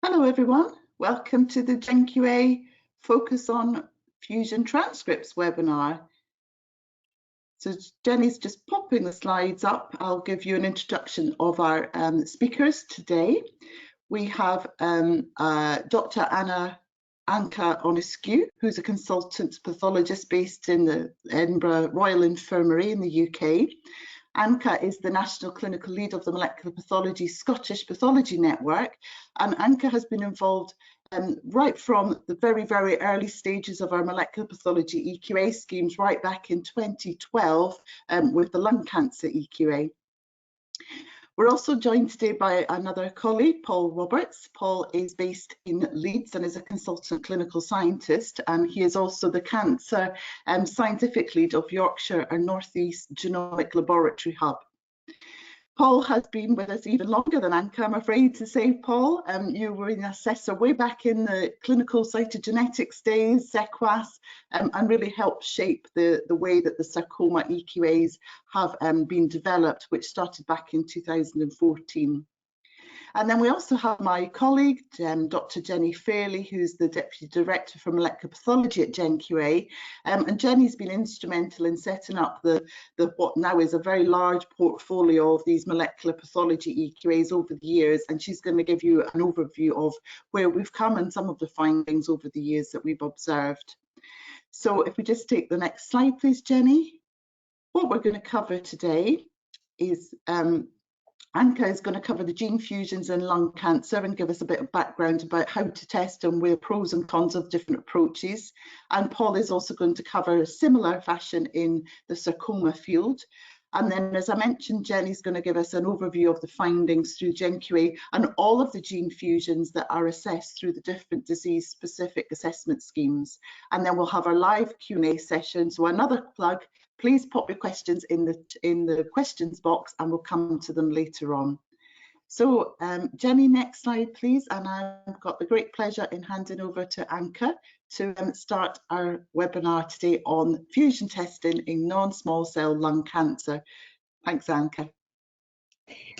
Hello everyone, welcome to the GenQA Focus on Fusion Transcripts webinar. So Jenny's just popping the slides up. I'll give you an introduction of our speakers today. We have Dr. Anca Oniscu, who's a consultant pathologist based in the Edinburgh Royal Infirmary in the UK. Anca is the National Clinical Lead of the Molecular Pathology Scottish Pathology Network, and Anca has been involved right from the very, very early stages of our molecular pathology EQA schemes right back in 2012 with the lung cancer EQA. We're also joined today by another colleague, Paul Roberts. Paul is based in Leeds and is a consultant clinical scientist, and he is also the cancer scientific lead of Yorkshire and North East Genomic Laboratory Hub. Paul has been with us even longer than Anca, I'm afraid to say, Paul. You were an assessor way back in the clinical cytogenetics days, SEQUAS, and really helped shape the way that the Sarcoma EQAs have been developed, which started back in 2014. And then we also have my colleague, Dr. Jenny Fairley, who's the Deputy Director for Molecular Pathology at GenQA. And Jenny's been instrumental in setting up what now is a very large portfolio of these molecular pathology EQAs over the years. And she's going to give you an overview of where we've come and some of the findings over the years that we've observed. So if we just take the next slide, please, Jenny. What we're going to cover today is Anca is going to cover the gene fusions in lung cancer and give us a bit of background about how to test and where pros and cons of different approaches. And Paul is also going to cover a similar fashion in the sarcoma field. And then, as I mentioned, Jenny's going to give us an overview of the findings through GenQA and all of the gene fusions that are assessed through the different disease-specific assessment schemes. And then we'll have our live Q&A session. So another plug, please pop your questions in the questions box and we'll come to them later on. So Jenny, next slide, please. And I've got the great pleasure in handing over to Anca to start our webinar today on fusion testing in non-small cell lung cancer. Thanks, Anca.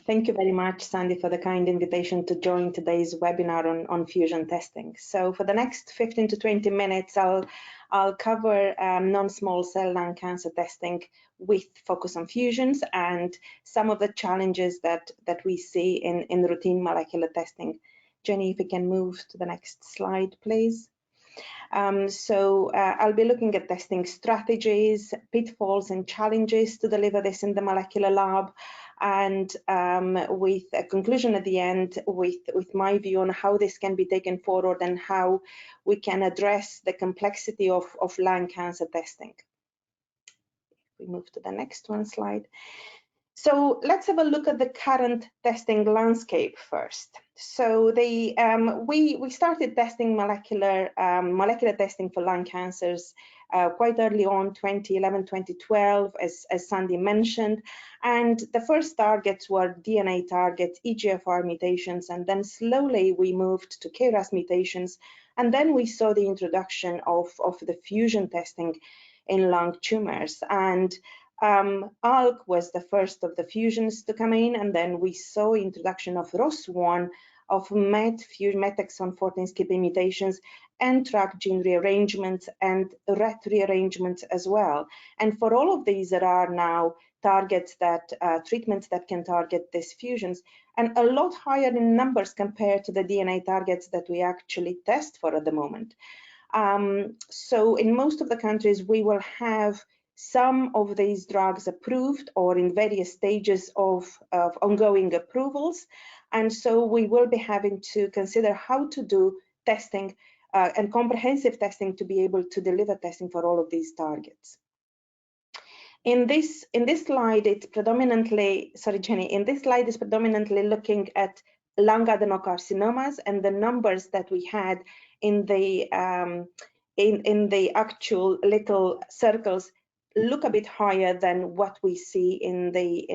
Thank you very much, Sandy, for the kind invitation to join today's webinar on fusion testing. So for the next 15 to 20 minutes, I'll cover non-small cell lung cancer testing with focus on fusions and some of the challenges that we see in routine molecular testing. Jenny, if we can move to the next slide, please. I'll be looking at testing strategies, pitfalls and challenges to deliver this in the molecular lab, and with a conclusion at the end with my view on how this can be taken forward and how we can address the complexity of lung cancer testing. If we move to the next one slide. So let's have a look at the current testing landscape first. So we started testing molecular testing for lung cancers quite early on, 2011, 2012, as Sandy mentioned. And the first targets were DNA targets, EGFR mutations, and then slowly we moved to KRAS mutations. And then we saw the introduction of the fusion testing in lung tumors. And ALK was the first of the fusions to come in, and then we saw introduction of ROS1, of MET exon 14 skipping mutations, and TRAC gene rearrangements and RET rearrangements as well. And for all of these, there are now targets that treatments that can target these fusions, and a lot higher in numbers compared to the DNA targets that we actually test for at the moment. So in most of the countries, we will have some of these drugs approved or in various stages of ongoing approvals. And so we will be having to consider how to do testing and comprehensive testing to be able to deliver testing for all of these targets. In this slide, it's predominantly, sorry, Jenny, in this slide is predominantly looking at lung adenocarcinomas, and the numbers that we had in the actual little circles look a bit higher than what we see in the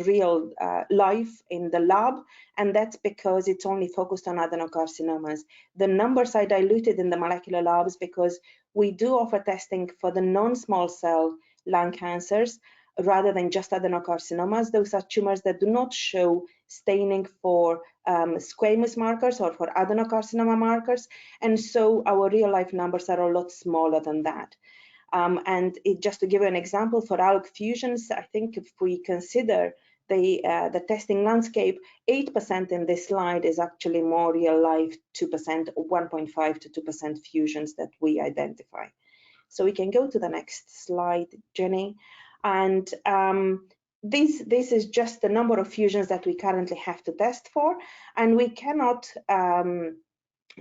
real life in the lab, and that's because it's only focused on adenocarcinomas. The numbers are diluted in the molecular labs because we do offer testing for the non-small cell lung cancers rather than just adenocarcinomas. Those are tumors that do not show staining for squamous markers or for adenocarcinoma markers, and so our real-life numbers are a lot smaller than that. Just to give you an example, for ALK fusions, I think if we consider the testing landscape, 8% in this slide is actually more real-life 2%, 1.5 to 2% fusions that we identify. So we can go to the next slide, Jenny. And this is just the number of fusions that we currently have to test for, and we cannot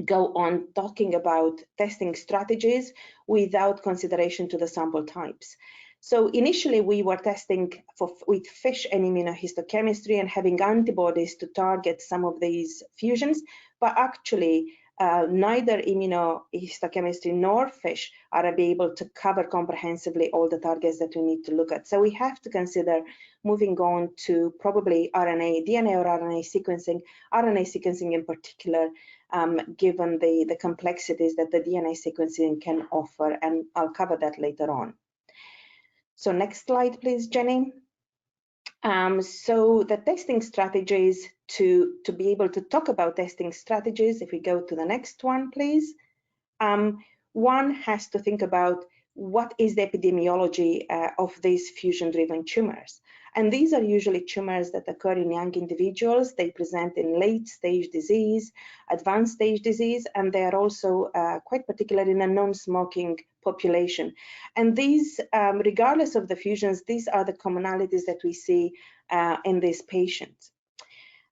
go on talking about testing strategies without consideration to the sample types. So initially we were testing with FISH and immunohistochemistry and having antibodies to target some of these fusions, but actually neither immunohistochemistry nor FISH are able to cover comprehensively all the targets that we need to look at. So we have to consider moving on to probably DNA or RNA sequencing in particular, given the complexities that the DNA sequencing can offer, and I'll cover that later on. So next slide, please, Jenny. So the testing strategies, to be able to talk about testing strategies, if we go to the next one, please. One has to think about what is the epidemiology of these fusion-driven tumors. And these are usually tumors that occur in young individuals. They present in late-stage disease, advanced stage disease, and they are also quite particular in a non-smoking population. And these, regardless of the fusions, these are the commonalities that we see in these patients.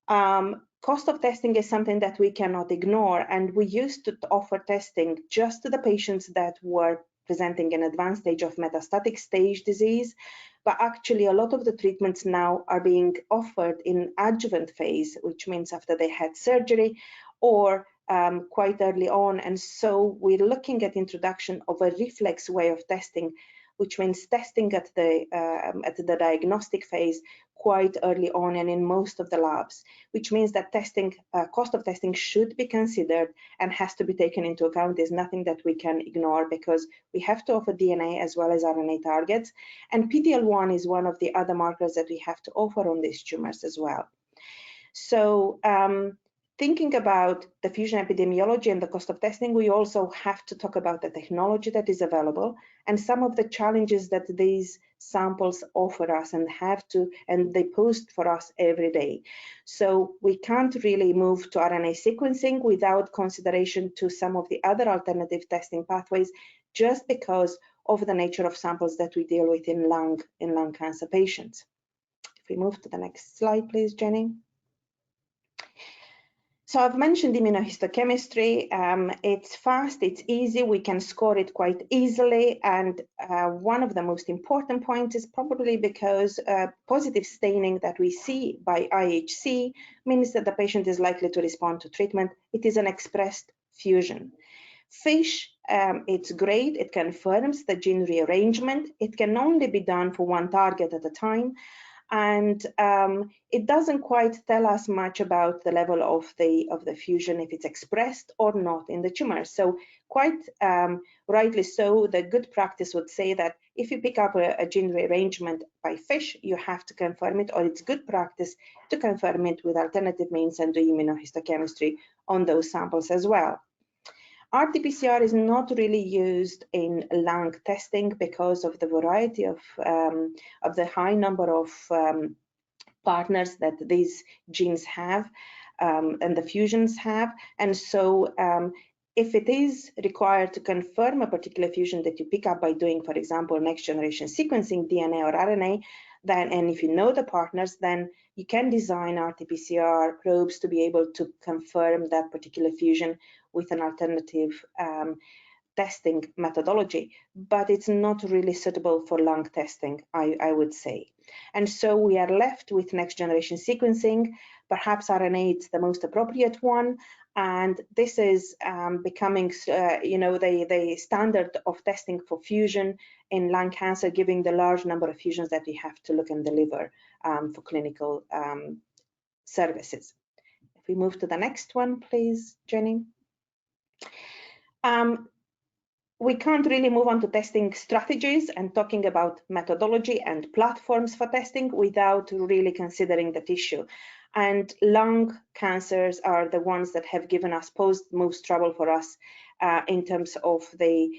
Cost of testing is something that we cannot ignore, and we used to offer testing just to the patients that were presenting an advanced stage of metastatic stage disease, but actually a lot of the treatments now are being offered in adjuvant phase, which means after they had surgery or quite early on. And so we're looking at introduction of a reflex way of testing, which means testing at the diagnostic phase quite early on and in most of the labs, which means that testing, cost of testing should be considered and has to be taken into account. There's nothing that we can ignore because we have to offer DNA as well as RNA targets. And PD-L1 is one of the other markers that we have to offer on these tumors as well. So thinking about the fusion epidemiology and the cost of testing, we also have to talk about the technology that is available and some of the challenges that these samples offer us and they post for us every day. So we can't really move to RNA sequencing without consideration to some of the other alternative testing pathways, just because of the nature of samples that we deal with in lung cancer patients. If we move to the next slide, please, Jenny. So I've mentioned immunohistochemistry. It's fast, it's easy, we can score it quite easily. And one of the most important points is probably because positive staining that we see by IHC means that the patient is likely to respond to treatment. It is an expressed fusion. FISH, it's great, it confirms the gene rearrangement. It can only be done for one target at a time. And it doesn't quite tell us much about the level of the fusion, if it's expressed or not in the tumor. So quite rightly so, the good practice would say that if you pick up a gene rearrangement by FISH, you have to confirm it, or it's good practice to confirm it with alternative means and do immunohistochemistry on those samples as well. RT-PCR is not really used in lung testing because of the variety of the high number of partners that these genes have and the fusions have. And so if it is required to confirm a particular fusion that you pick up by doing, for example, next generation sequencing, DNA or RNA, then, and if you know the partners, then you can design RT-PCR probes to be able to confirm that particular fusion with an alternative testing methodology, but it's not really suitable for lung testing, I would say. And so we are left with next generation sequencing. Perhaps RNA is the most appropriate one, and this is becoming, the standard of testing for fusion in lung cancer, given the large number of fusions that we have to look and deliver for clinical services. If we move to the next one, please, Jenny. We can't really move on to testing strategies and talking about methodology and platforms for testing without really considering the tissue. And lung cancers are the ones that have given us posed most trouble for us in terms of the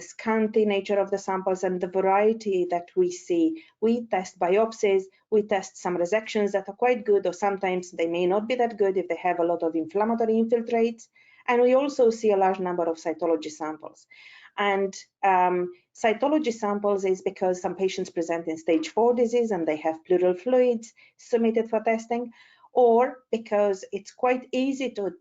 scanty nature of the samples and the variety that we see. We test biopsies, we test some resections that are quite good, or sometimes they may not be that good if they have a lot of inflammatory infiltrates. And we also see a large number of cytology samples. And cytology samples is because some patients present in stage 4 disease and they have pleural fluids submitted for testing, or because it's quite easy to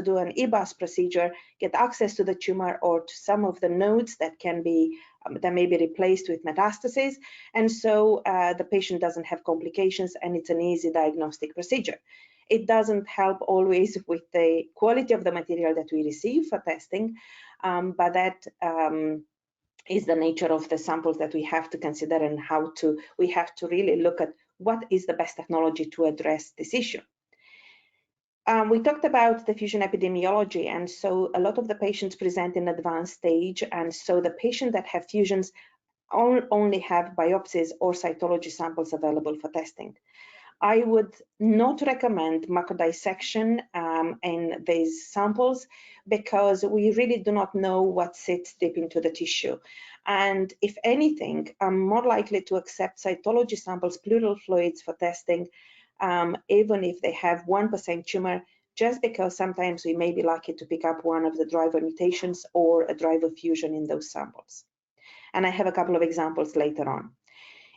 do an EBUS procedure, get access to the tumor or to some of the nodes that can be that may be replaced with metastases, and so the patient doesn't have complications and it's an easy diagnostic procedure. It doesn't help always with the quality of the material that we receive for testing, but that is the nature of the samples that we have to consider, and we have to really look at what is the best technology to address this issue. We talked about the fusion epidemiology, and so a lot of the patients present in advanced stage, and so the patients that have fusions only have biopsies or cytology samples available for testing. I would not recommend macrodissection in these samples because we really do not know what sits deep into the tissue. And if anything, I'm more likely to accept cytology samples, pleural fluids for testing, even if they have 1% tumor, just because sometimes we may be lucky to pick up one of the driver mutations or a driver fusion in those samples. And I have a couple of examples later on.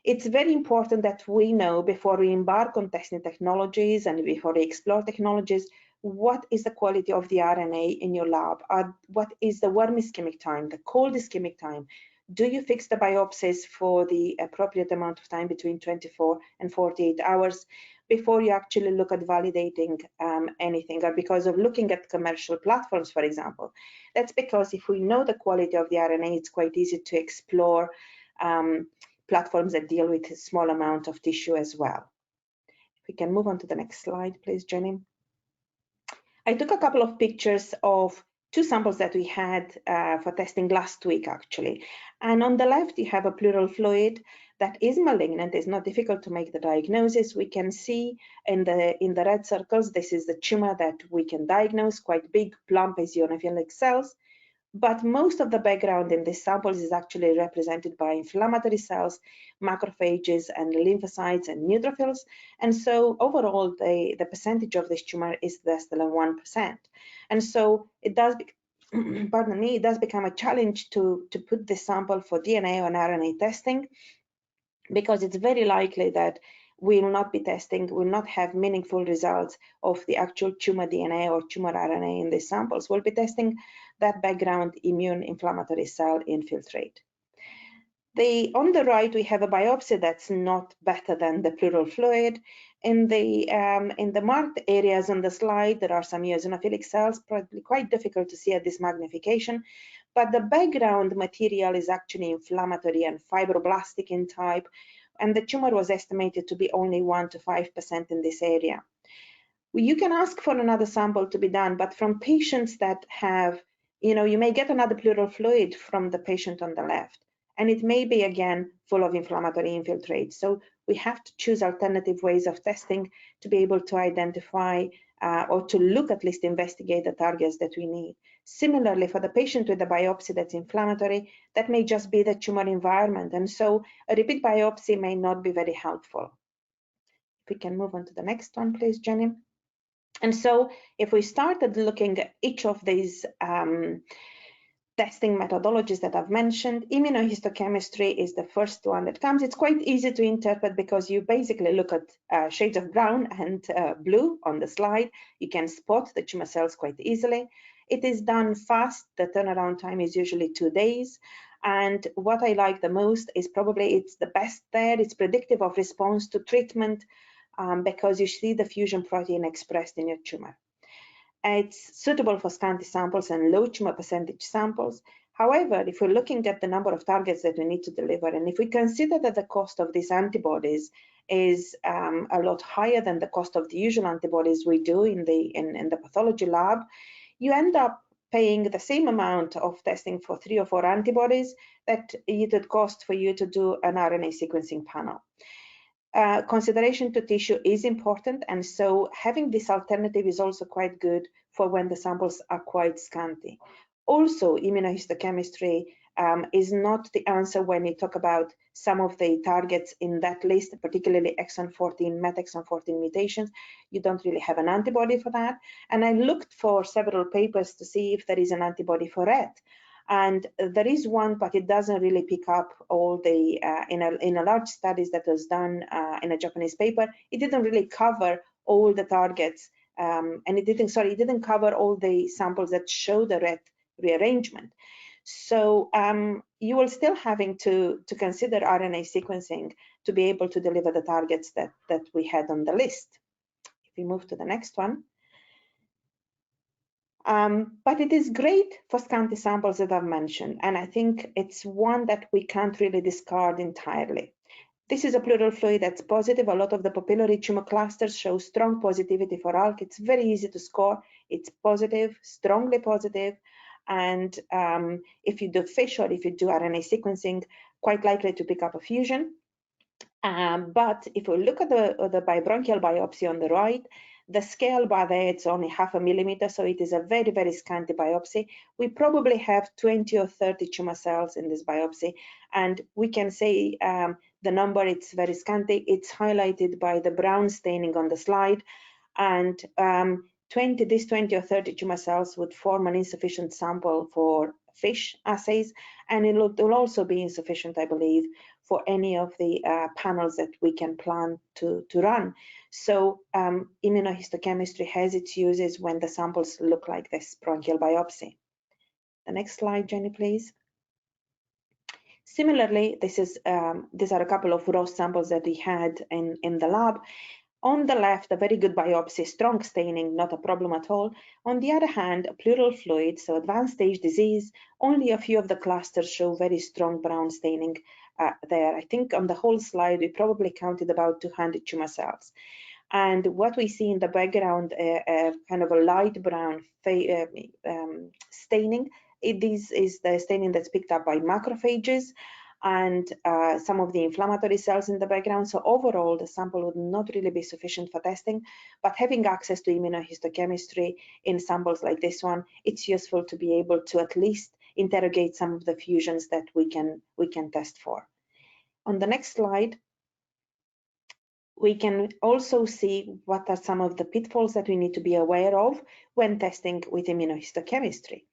It's very important that we know before we embark on testing technologies and before we explore technologies, what is the quality of the RNA in your lab? What is the warm ischemic time, the cold ischemic time? Do you fix the biopsies for the appropriate amount of time between 24 and 48 hours before you actually look at validating anything, or because of looking at commercial platforms, for example? That's because if we know the quality of the RNA, it's quite easy to explore platforms that deal with a small amount of tissue as well. If we can move on to the next slide, please, Jenny. I took a couple of pictures of 2 samples that we had for testing last week, actually. And on the left, you have a pleural fluid that is malignant. It's not difficult to make the diagnosis. We can see in the red circles, this is the tumor that we can diagnose, quite big, plump eosinophilic cells. But most of the background in these samples is actually represented by inflammatory cells, macrophages, and lymphocytes and neutrophils. And so overall, the percentage of this tumor is less than 1%. And so it does, pardon me, it does become a challenge to put this sample for DNA or RNA testing, because it's very likely that we will not be testing, will not have meaningful results of the actual tumor DNA or tumor RNA in these samples. We'll be testing that background immune inflammatory cell infiltrate. On the right, we have a biopsy that's not better than the pleural fluid. In the marked areas on the slide, there are some eosinophilic cells, probably quite difficult to see at this magnification, but the background material is actually inflammatory and fibroblastic in type, and the tumor was estimated to be only 1 to 5% in this area. You can ask for another sample to be done, but from patients that have, you may get another pleural fluid from the patient on the left, and it may be again full of inflammatory infiltrates. So we have to choose alternative ways of testing to be able to identify or to look, at least investigate the targets that we need. Similarly, for the patient with a biopsy that's inflammatory, that may just be the tumor environment, and so a repeat biopsy may not be very helpful. If we can move on to the next one, please, Jenny. And so if we started looking at each of these testing methodologies that I've mentioned, immunohistochemistry is the first one that comes. It's quite easy to interpret because you basically look at shades of brown and blue on the slide. You can spot the tumor cells quite easily. It is done fast. The turnaround time is usually 2 days. And what I like the most is probably it's the best there. It's predictive of response to treatment because you see the fusion protein expressed in your tumor. It's suitable for scanty samples and low tumor percentage samples. However, if we're looking at the number of targets that we need to deliver, and if we consider that the cost of these antibodies is a lot higher than the cost of the usual antibodies we do in the pathology lab, you end up paying the same amount of testing for 3 or 4 antibodies that it would cost for you to do an RNA sequencing panel. consideration to tissue is important, and so having this alternative is also quite good for when the samples are quite scanty. Also, immunohistochemistry is not the answer when you talk about some of the targets in that list, particularly exon 14, MET exon 14 mutations. You don't really have an antibody for that. And I looked for several papers to see if there is an antibody for RET. And there is one, but it doesn't really pick up all the, in a large studies that was done in a Japanese paper, it didn't really cover all the targets, and it didn't cover all the samples that show the RET rearrangement. So you will still having to consider RNA sequencing to be able to deliver the targets that we had on the list. If we move to the next one. But it is great for scanty samples that I've mentioned, and I think it's one that we can't really discard entirely. This is a pleural fluid that's positive. A lot of the papillary tumor clusters show strong positivity for ALK. It's very easy to score. It's positive, strongly positive, and if you do FISH or if you do RNA sequencing, quite likely to pick up a fusion. But if we look at the bibronchial biopsy on the right, the scale bar there, it's only 0.5 millimeter, so it is a very, very scanty biopsy. We probably have 20 or 30 tumor cells in this biopsy, and we can say the number, it's very scanty. It's highlighted by the brown staining on the slide, and 20 or 30 tumor cells would form an insufficient sample for FISH assays, and it will also be insufficient, I believe, for any of the panels that we can plan to run. So immunohistochemistry has its uses when the samples look like this bronchial biopsy. The next slide, Jenny, please. Similarly, these are a couple of raw samples that we had in the lab. On the left, a very good biopsy, strong staining, not a problem at all. On the other hand, a pleural fluid, so advanced stage disease, only a few of the clusters show very strong brown staining there. I think on the whole slide, we probably counted about 200 tumor cells. And what we see in the background, kind of a light brown staining, this is the staining that's picked up by macrophages and some of the inflammatory cells in the background. So overall, the sample would not really be sufficient for testing, but having access to immunohistochemistry in samples like this one, it's useful to be able to at least interrogate some of the fusions that we can test for. On the next slide, we can also see what are some of the pitfalls that we need to be aware of when testing with immunohistochemistry.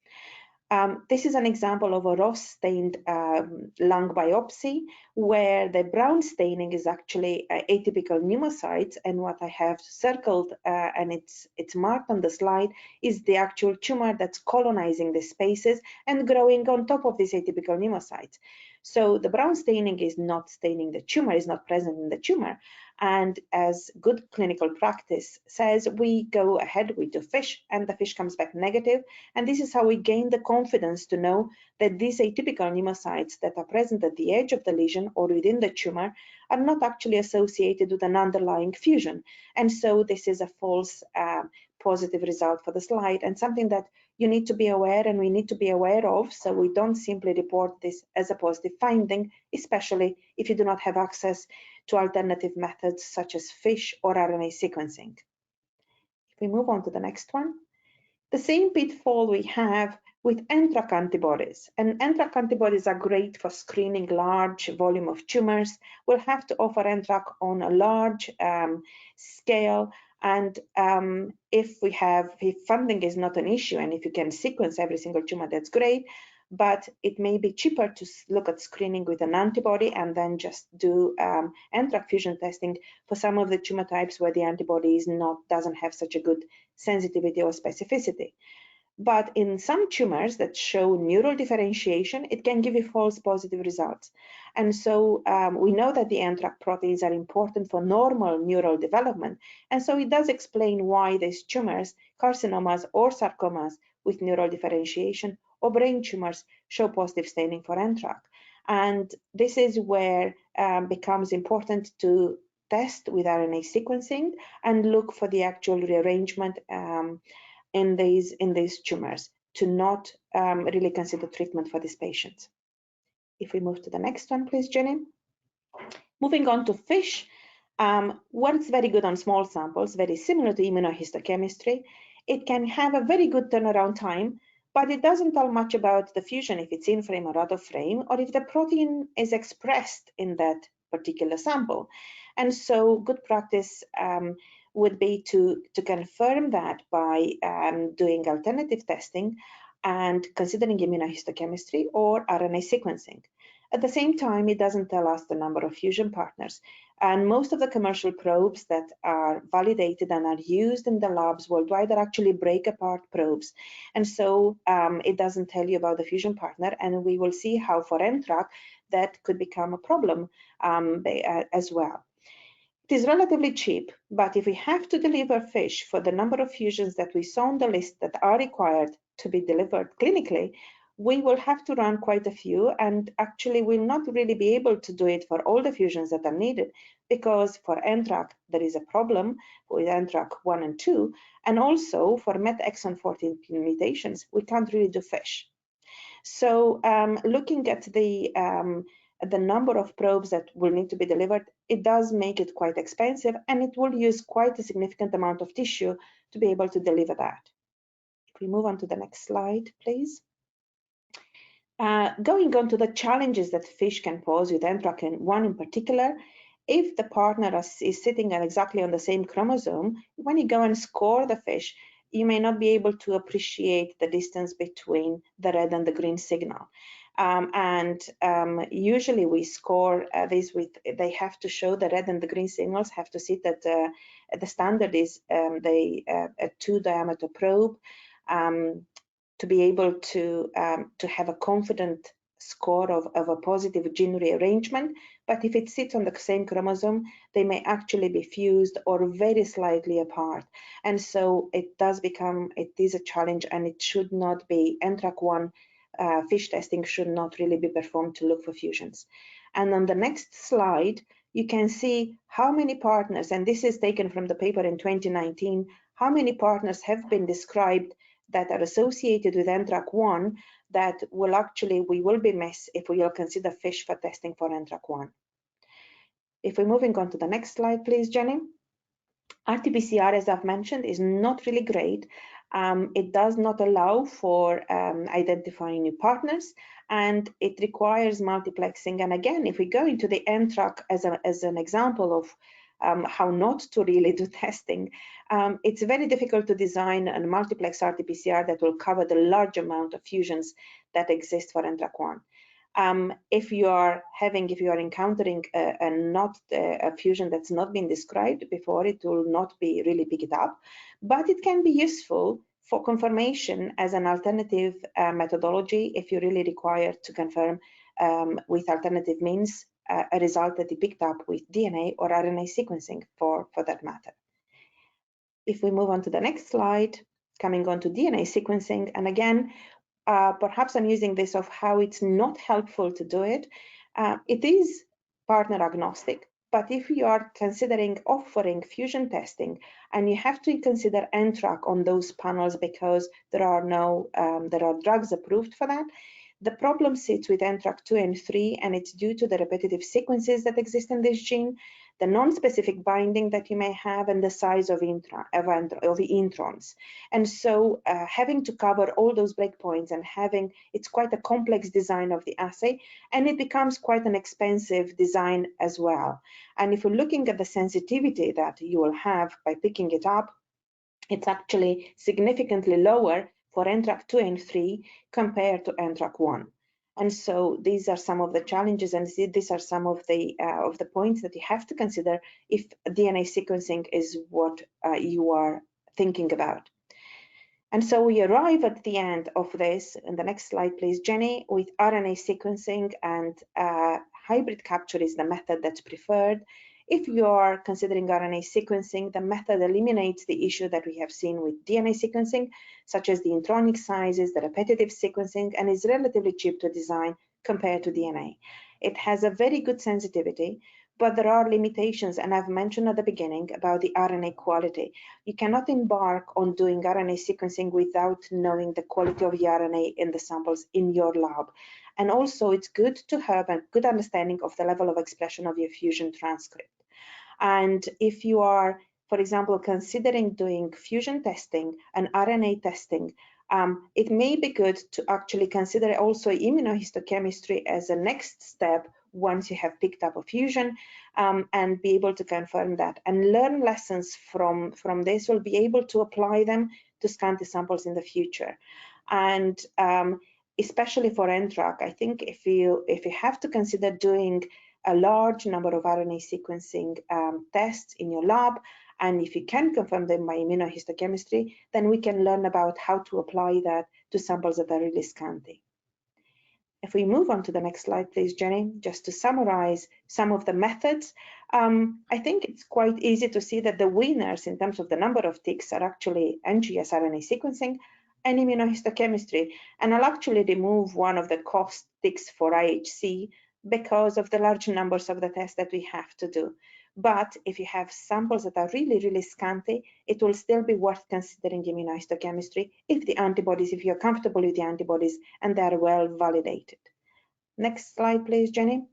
This is an example of a raw-stained lung biopsy where the brown staining is actually atypical pneumocytes, and what I have circled and it's marked on the slide is the actual tumor that's colonizing the spaces and growing on top of these atypical pneumocytes. So the brown staining is not staining the tumor, is not present in the tumor. And as good clinical practice says, we go ahead, we do FISH, and the FISH comes back negative. And this is how we gain the confidence to know that these atypical pneumocytes that are present at the edge of the lesion or within the tumor are not actually associated with an underlying fusion. And so this is a false positive result for the slide, and something that you need to be aware and we need to be aware of, so we don't simply report this as a positive finding, especially if you do not have access to alternative methods such as FISH or RNA sequencing. If we move on to the next one, the same pitfall we have with NTRK antibodies, and NTRK antibodies are great for screening large volume of tumors. We'll have to offer NTRK on a large scale, and if funding is not an issue and if you can sequence every single tumor, that's great, but it may be cheaper to look at screening with an antibody and then just do NTRK fusion testing for some of the tumor types where the antibody doesn't have such a good sensitivity or specificity. But in some tumors that show neural differentiation, it can give you false positive results. And so we know that the NTRK proteins are important for normal neural development. And so it does explain why these tumors, carcinomas or sarcomas with neural differentiation or brain tumors show positive staining for NTRK. And this is where it becomes important to test with RNA sequencing and look for the actual rearrangement in these tumors to not really consider treatment for these patients. If we move to the next one, please, Jenny. Moving on to FISH, Works very good on small samples, very similar to immunohistochemistry. It can have a very good turnaround time, but it doesn't tell much about the fusion if it's in frame or out of frame, or if the protein is expressed in that particular sample. And so good practice would be to confirm that by doing alternative testing and considering immunohistochemistry or RNA sequencing. At the same time, it doesn't tell us the number of fusion partners. And most of the commercial probes that are validated and are used in the labs worldwide are actually break apart probes. And so it doesn't tell you about the fusion partner. And we will see how for NTRK that could become a problem as well. It is relatively cheap, but if we have to deliver fish for the number of fusions that we saw on the list that are required to be delivered clinically, we will have to run quite a few, and actually will not really be able to do it for all the fusions that are needed, because for NTRK there is a problem with NTRK 1 and 2, and also for MET exon 14 mutations, we can't really do fish. So looking at the number of probes that will need to be delivered, it does make it quite expensive, and it will use quite a significant amount of tissue to be able to deliver that. If we move on to the next slide, please. Going on to the challenges that fish can pose with NTRK, one in particular, if the partner is sitting exactly on the same chromosome, when you go and score the fish, you may not be able to appreciate the distance between the red and the green signal. Usually we score this with, they have to show the red and the green signals have to sit at the standard is a 2 diameter probe to be able to have a confident score of a positive gene rearrangement. But if it sits on the same chromosome, they may actually be fused or very slightly apart. And so it does become, it is a challenge, and it should not be, NTRK1 fish testing should not really be performed to look for fusions. And on the next slide, you can see how many partners, and this is taken from the paper in 2019, how many partners have been described that are associated with NTRK1 that will actually, we will be missed if we will consider fish for testing for NTRK1. If we're moving on to the next slide, please, Jenny. RT-PCR, as I've mentioned, is not really great. It does not allow for identifying new partners, and it requires multiplexing. And again, if we go into the NTRK as an example of how not to really do testing, it's very difficult to design a multiplex RT-PCR that will cover the large amount of fusions that exist for NTRK1. If you are encountering a fusion that's not been described before, it will not be really pick it up, but it can be useful for confirmation as an alternative methodology if you really require to confirm with alternative means a result that you picked up with DNA or RNA sequencing for that matter. If we move on to the next slide, coming on to DNA sequencing, and again, perhaps I'm using this of how it's not helpful to do it. It is partner agnostic, but if you are considering offering fusion testing and you have to consider NTRK on those panels because there are drugs approved for that, the problem sits with NTRK 2 and 3, and it's due to the repetitive sequences that exist in this gene, the non-specific binding that you may have, and the size of introns. And so having to cover all those breakpoints and it's quite a complex design of the assay, and it becomes quite an expensive design as well. And if we're looking at the sensitivity that you will have by picking it up, it's actually significantly lower for NTRK 2 and 3 compared to NTRK1. And so these are some of the challenges, and these are some of the points that you have to consider if DNA sequencing is what you are thinking about. And so we arrive at the end of this, in the next slide, please, Jenny, with RNA sequencing, and hybrid capture is the method that's preferred. If you are considering RNA sequencing, the method eliminates the issue that we have seen with DNA sequencing, such as the intronic sizes, the repetitive sequencing, and is relatively cheap to design compared to DNA. It has a very good sensitivity, but there are limitations, and I've mentioned at the beginning about the RNA quality. You cannot embark on doing RNA sequencing without knowing the quality of the RNA in the samples in your lab. And also, it's good to have a good understanding of the level of expression of your fusion transcript. And if you are, for example, considering doing fusion testing and RNA testing, it may be good to actually consider also immunohistochemistry as a next step once you have picked up a fusion, and be able to confirm that and learn lessons from this. Will be able to apply them to scanty samples in the future. And especially for NTRK, I think if you have to consider doing a large number of RNA sequencing tests in your lab, and if you can confirm them by immunohistochemistry, then we can learn about how to apply that to samples that are really scanty. If we move on to the next slide, please, Jenny, just to summarize some of the methods, I think it's quite easy to see that the winners in terms of the number of ticks are actually NGS RNA sequencing and immunohistochemistry. And I'll actually remove one of the cost ticks for IHC because of the large numbers of the tests that we have to do. But if you have samples that are really, really scanty, it will still be worth considering immunohistochemistry if you're comfortable with the antibodies and they're well validated. Next slide, please, Jenny.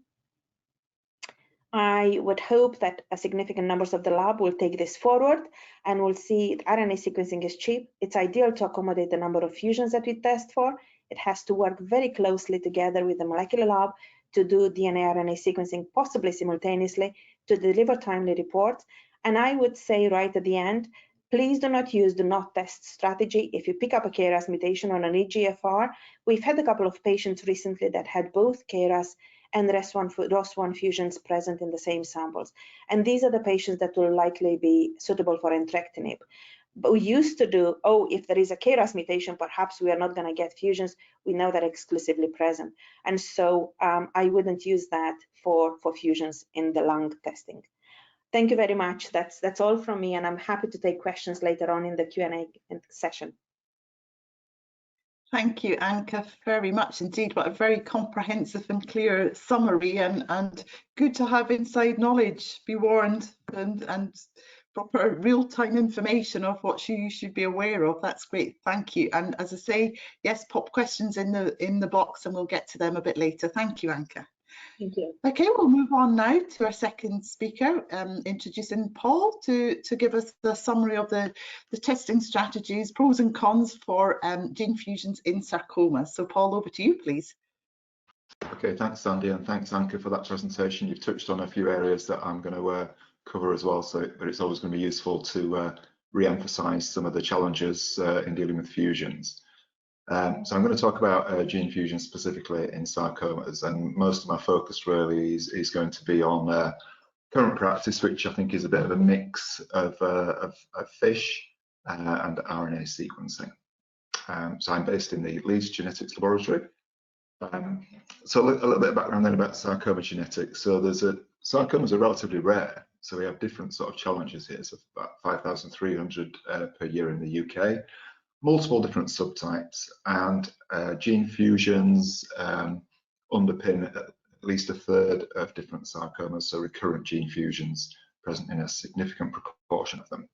I would hope that a significant numbers of the lab will take this forward and we'll see RNA sequencing is cheap. It's ideal to accommodate the number of fusions that we test for. It has to work very closely together with the molecular lab to do DNA RNA sequencing, possibly simultaneously, to deliver timely reports. And I would say right at the end, please do not use the not test strategy. If you pick up a KRAS mutation on an EGFR, we've had a couple of patients recently that had both KRAS and ROS1 fusions present in the same samples. And these are the patients that will likely be suitable for entrectinib. But we used to do, if there is a KRAS mutation, perhaps we are not going to get fusions. We know that exclusively present. And so I wouldn't use that for fusions in the lung testing. Thank you very much. That's all from me, and I'm happy to take questions later on in the Q&A session. Thank you, Anca, very much indeed. What a very comprehensive and clear summary, and good to have inside knowledge, be warned, and proper real-time information of what you should be aware of. That's great, thank you. And as I say, yes, pop questions in the box and we'll get to them a bit later. Thank you, Anca. Thank you. Okay, we'll move on now to our second speaker, introducing Paul to give us the summary of the testing strategies, pros and cons for gene fusions in sarcoma. So Paul, over to you, please. Okay, thanks, Sandy, and thanks, Anca, for that presentation. You've touched on a few areas that I'm going to cover as well, but it's always going to be useful to re-emphasize some of the challenges in dealing with fusions. So I'm going to talk about gene fusion specifically in sarcomas, and most of my focus really is going to be on current practice, which I think is a bit of a mix of FISH and RNA sequencing. So I'm based in the Leeds Genetics Laboratory. So a little bit of background then about sarcoma genetics. So sarcomas are relatively rare, so we have different sort of challenges here. So about 5,300 per year in the UK. Multiple different subtypes, and gene fusions underpin at least a third of different sarcomas, so recurrent gene fusions present in a significant proportion of them.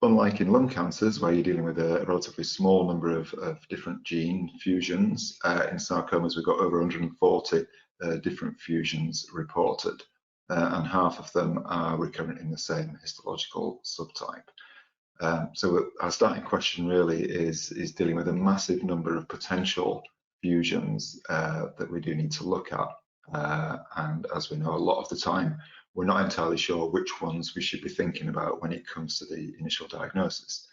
Unlike in lung cancers, where you're dealing with a relatively small number of different gene fusions, in sarcomas we've got over 140 different fusions reported, and half of them are recurrent in the same histological subtype. So our starting question really is dealing with a massive number of potential fusions that we do need to look at, and as we know, a lot of the time we're not entirely sure which ones we should be thinking about when it comes to the initial diagnosis.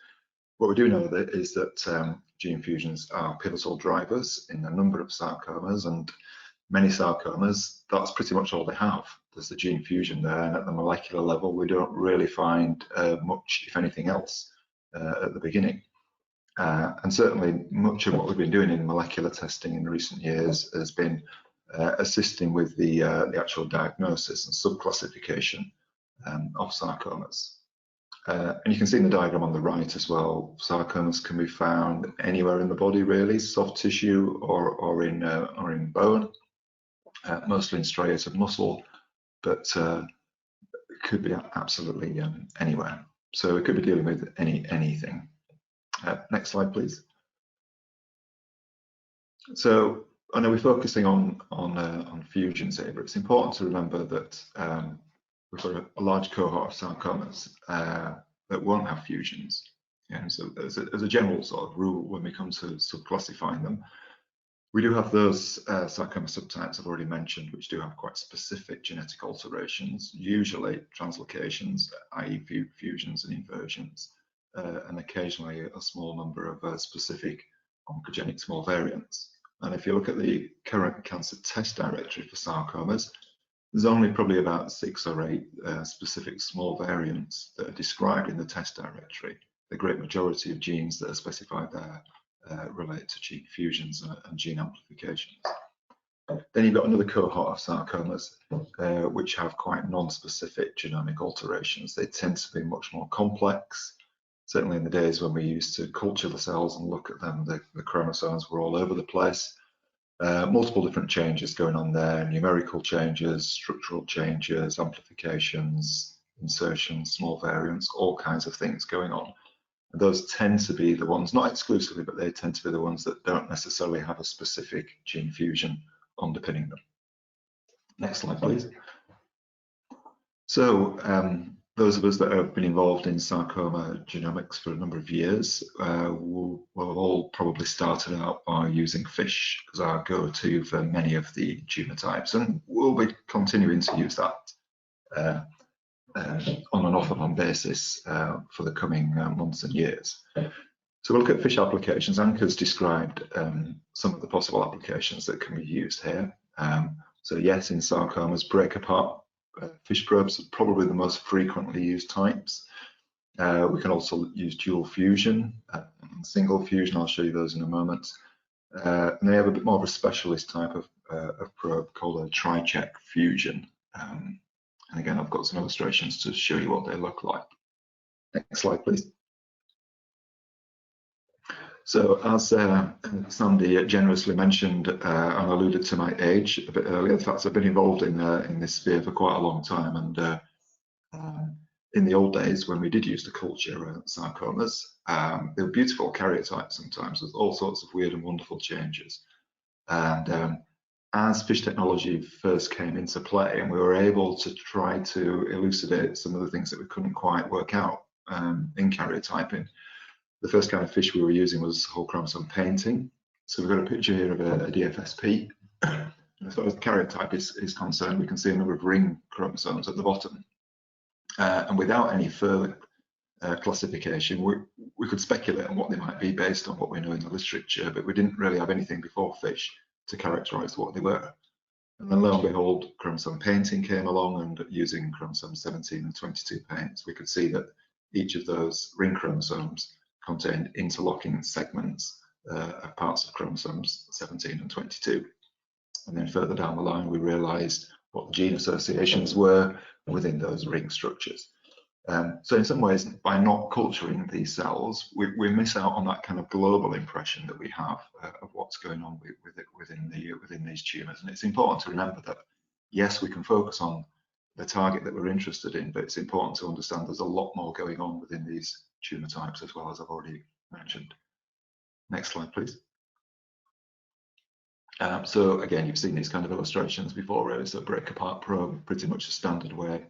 What we do know is that gene fusions are pivotal drivers in a number of sarcomas, and many sarcomas, that's pretty much all they have. There's the gene fusion there, and at the molecular level we don't really find much, if anything else, at the beginning. And certainly much of what we've been doing in molecular testing in recent years has been assisting with the actual diagnosis and subclassification of sarcomas. And you can see in the diagram on the right as well, sarcomas can be found anywhere in the body really, soft tissue or in bone, mostly in striated muscle, but it could be absolutely anywhere. So we could be dealing with anything. Next slide, please. So I know we're focusing on fusions here, but it's important to remember that we've got a large cohort of sarcomas that won't have fusions. Yeah, so as a general sort of rule, when we come to subclassifying them, we do have those sarcoma subtypes I've already mentioned, which do have quite specific genetic alterations, usually translocations, i.e. fusions and inversions, and occasionally a small number of specific oncogenic small variants. And if you look at the current cancer test directory for sarcomas, there's only probably about 6 or 8 specific small variants that are described in the test directory. The great majority of genes that are specified there relate to gene fusions and gene amplifications. Then you've got another cohort of sarcomas which have quite non-specific genomic alterations. They tend to be much more complex. Certainly in the days when we used to culture the cells and look at them, the chromosomes were all over the place. Multiple different changes going on there, numerical changes, structural changes, amplifications, insertions, small variants, all kinds of things going on. And those tend to be the ones, not exclusively, but they tend to be the ones that don't necessarily have a specific gene fusion underpinning them. Next slide, please. So those of us that have been involved in sarcoma genomics for a number of years will have all probably started out by using FISH as our go-to for many of the tumor types, and we'll be continuing to use that on an off-and-on basis for the coming months and years. So we'll look at FISH applications. Anca's described some of the possible applications that can be used here. So yes, in sarcomas, break apart FISH probes are probably the most frequently used types. We can also use dual fusion and single fusion. I'll show you those in a moment. And they have a bit more of a specialist type of probe called a tri-check fusion. And again, I've got some illustrations to show you what they look like. Next slide, please. So as Sandy generously mentioned and alluded to my age a bit earlier, the fact I've been involved in this sphere for quite a long time, and in the old days when we did use to culture sarcomas, they were beautiful karyotypes sometimes with all sorts of weird and wonderful changes. And as FISH technology first came into play and we were able to try to elucidate some of the things that we couldn't quite work out in karyotyping, the first kind of FISH we were using was whole chromosome painting. So we've got a picture here of a DFSP. As far as the karyotype is concerned, we can see a number of ring chromosomes at the bottom. And without any further classification, we could speculate on what they might be based on what we know in the literature, but we didn't really have anything before FISH to characterize what they were. And then lo and behold, chromosome painting came along, and using chromosome 17 and 22 paints, we could see that each of those ring chromosomes contained interlocking segments of parts of chromosomes 17 and 22. And then further down the line, we realized what the gene associations were within those ring structures. So in some ways, by not culturing these cells, we miss out on that kind of global impression that we have of what's going on within these tumors. And it's important to remember that, yes, we can focus on the target that we're interested in, but it's important to understand there's a lot more going on within these tumor types as well, as I've already mentioned. Next slide, please. So again, you've seen these kind of illustrations before, really. So break apart probe, pretty much a standard way,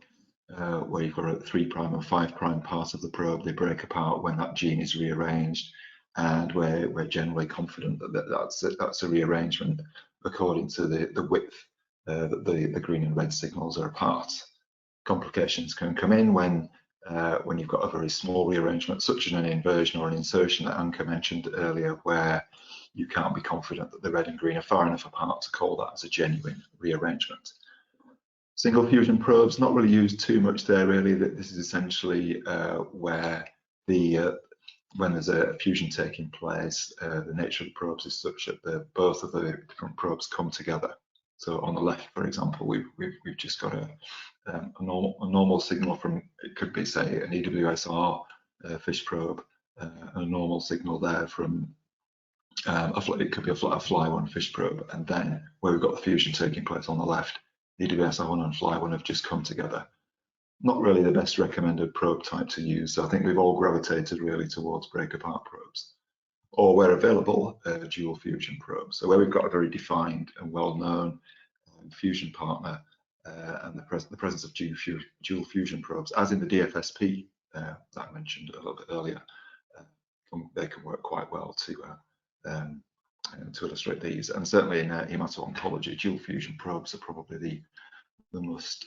where you've got a 3' and 5' part of the probe. They break apart when that gene is rearranged, and we're generally confident that that's a rearrangement according to the width that the green and red signals are apart. Complications can come in when you've got a very small rearrangement, such as an inversion or an insertion that Anca mentioned earlier, where you can't be confident that the red and green are far enough apart to call that as a genuine rearrangement. Single fusion probes, not really used too much there, really. This is essentially where when there's a fusion taking place, the nature of the probes is such that both of the different probes come together. So on the left, for example, we've just got a normal signal from, it could be, say, an EWSR FISH probe, a normal signal there from it could be a Fly1 FISH probe, and then where we've got the fusion taking place on the left, EWSR1 and Fly1 have just come together. Not really the best recommended probe type to use, so I think we've all gravitated really towards break apart probes, or where available, dual fusion probes. So where we've got a very defined and well-known fusion partner, and the presence of dual fusion probes, as in the DFSP that I mentioned a little bit earlier, they can work quite well to illustrate these. And certainly in hemato-oncology, dual fusion probes are probably the most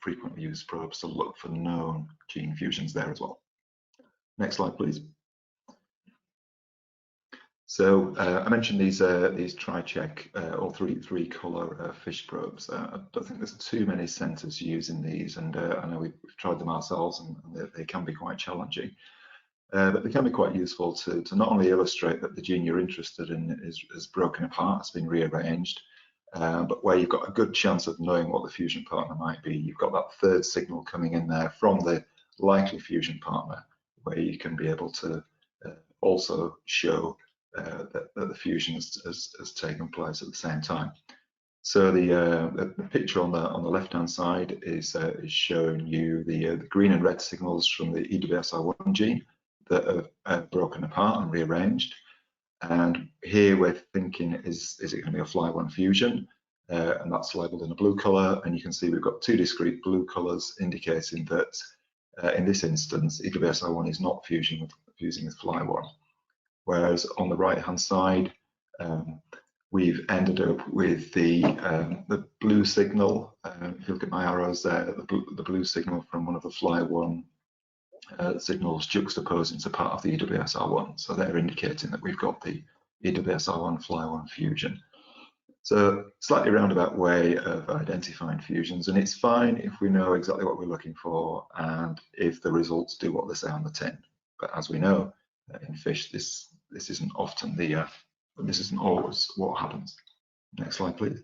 frequently used probes to look for known gene fusions there as well. Next slide, please. So I mentioned these tri-check or three color FISH probes. I don't think there's too many centres using these, and I know we've tried them ourselves, and they can be quite challenging. But they can be quite useful to not only illustrate that the gene you're interested in is broken apart, has been rearranged, but where you've got a good chance of knowing what the fusion partner might be. You've got that third signal coming in there from the likely fusion partner, where you can be able to also show that the fusion has taken place at the same time. So the picture on the left-hand side is showing you the green and red signals from the EWSR1 gene that are broken apart and rearranged. And here we're thinking, is it going to be a FLY1 fusion? And that's labelled in a blue colour. And you can see we've got two discrete blue colours indicating that in this instance, EWSR1 is not fusing with FLY1. Whereas on the right-hand side, we've ended up with the blue signal. If you look at my arrows there, the blue signal from one of the FLY1 signals juxtaposing to part of the EWSR1. So they're indicating that we've got the EWSR1 FLY1 fusion. So slightly roundabout way of identifying fusions, and it's fine if we know exactly what we're looking for and if the results do what they say on the tin. But as we know, in FISH, this isn't often this isn't always what happens. Next slide, please.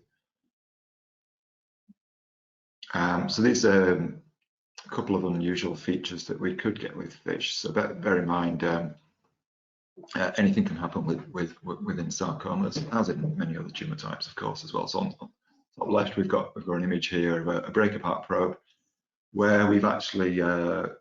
So these a couple of unusual features that we could get with FISH. So bear in mind, anything can happen within sarcomas, as in many other tumour types, of course, as well. So on the top left, we've got an image here of a break apart probe, where we've actually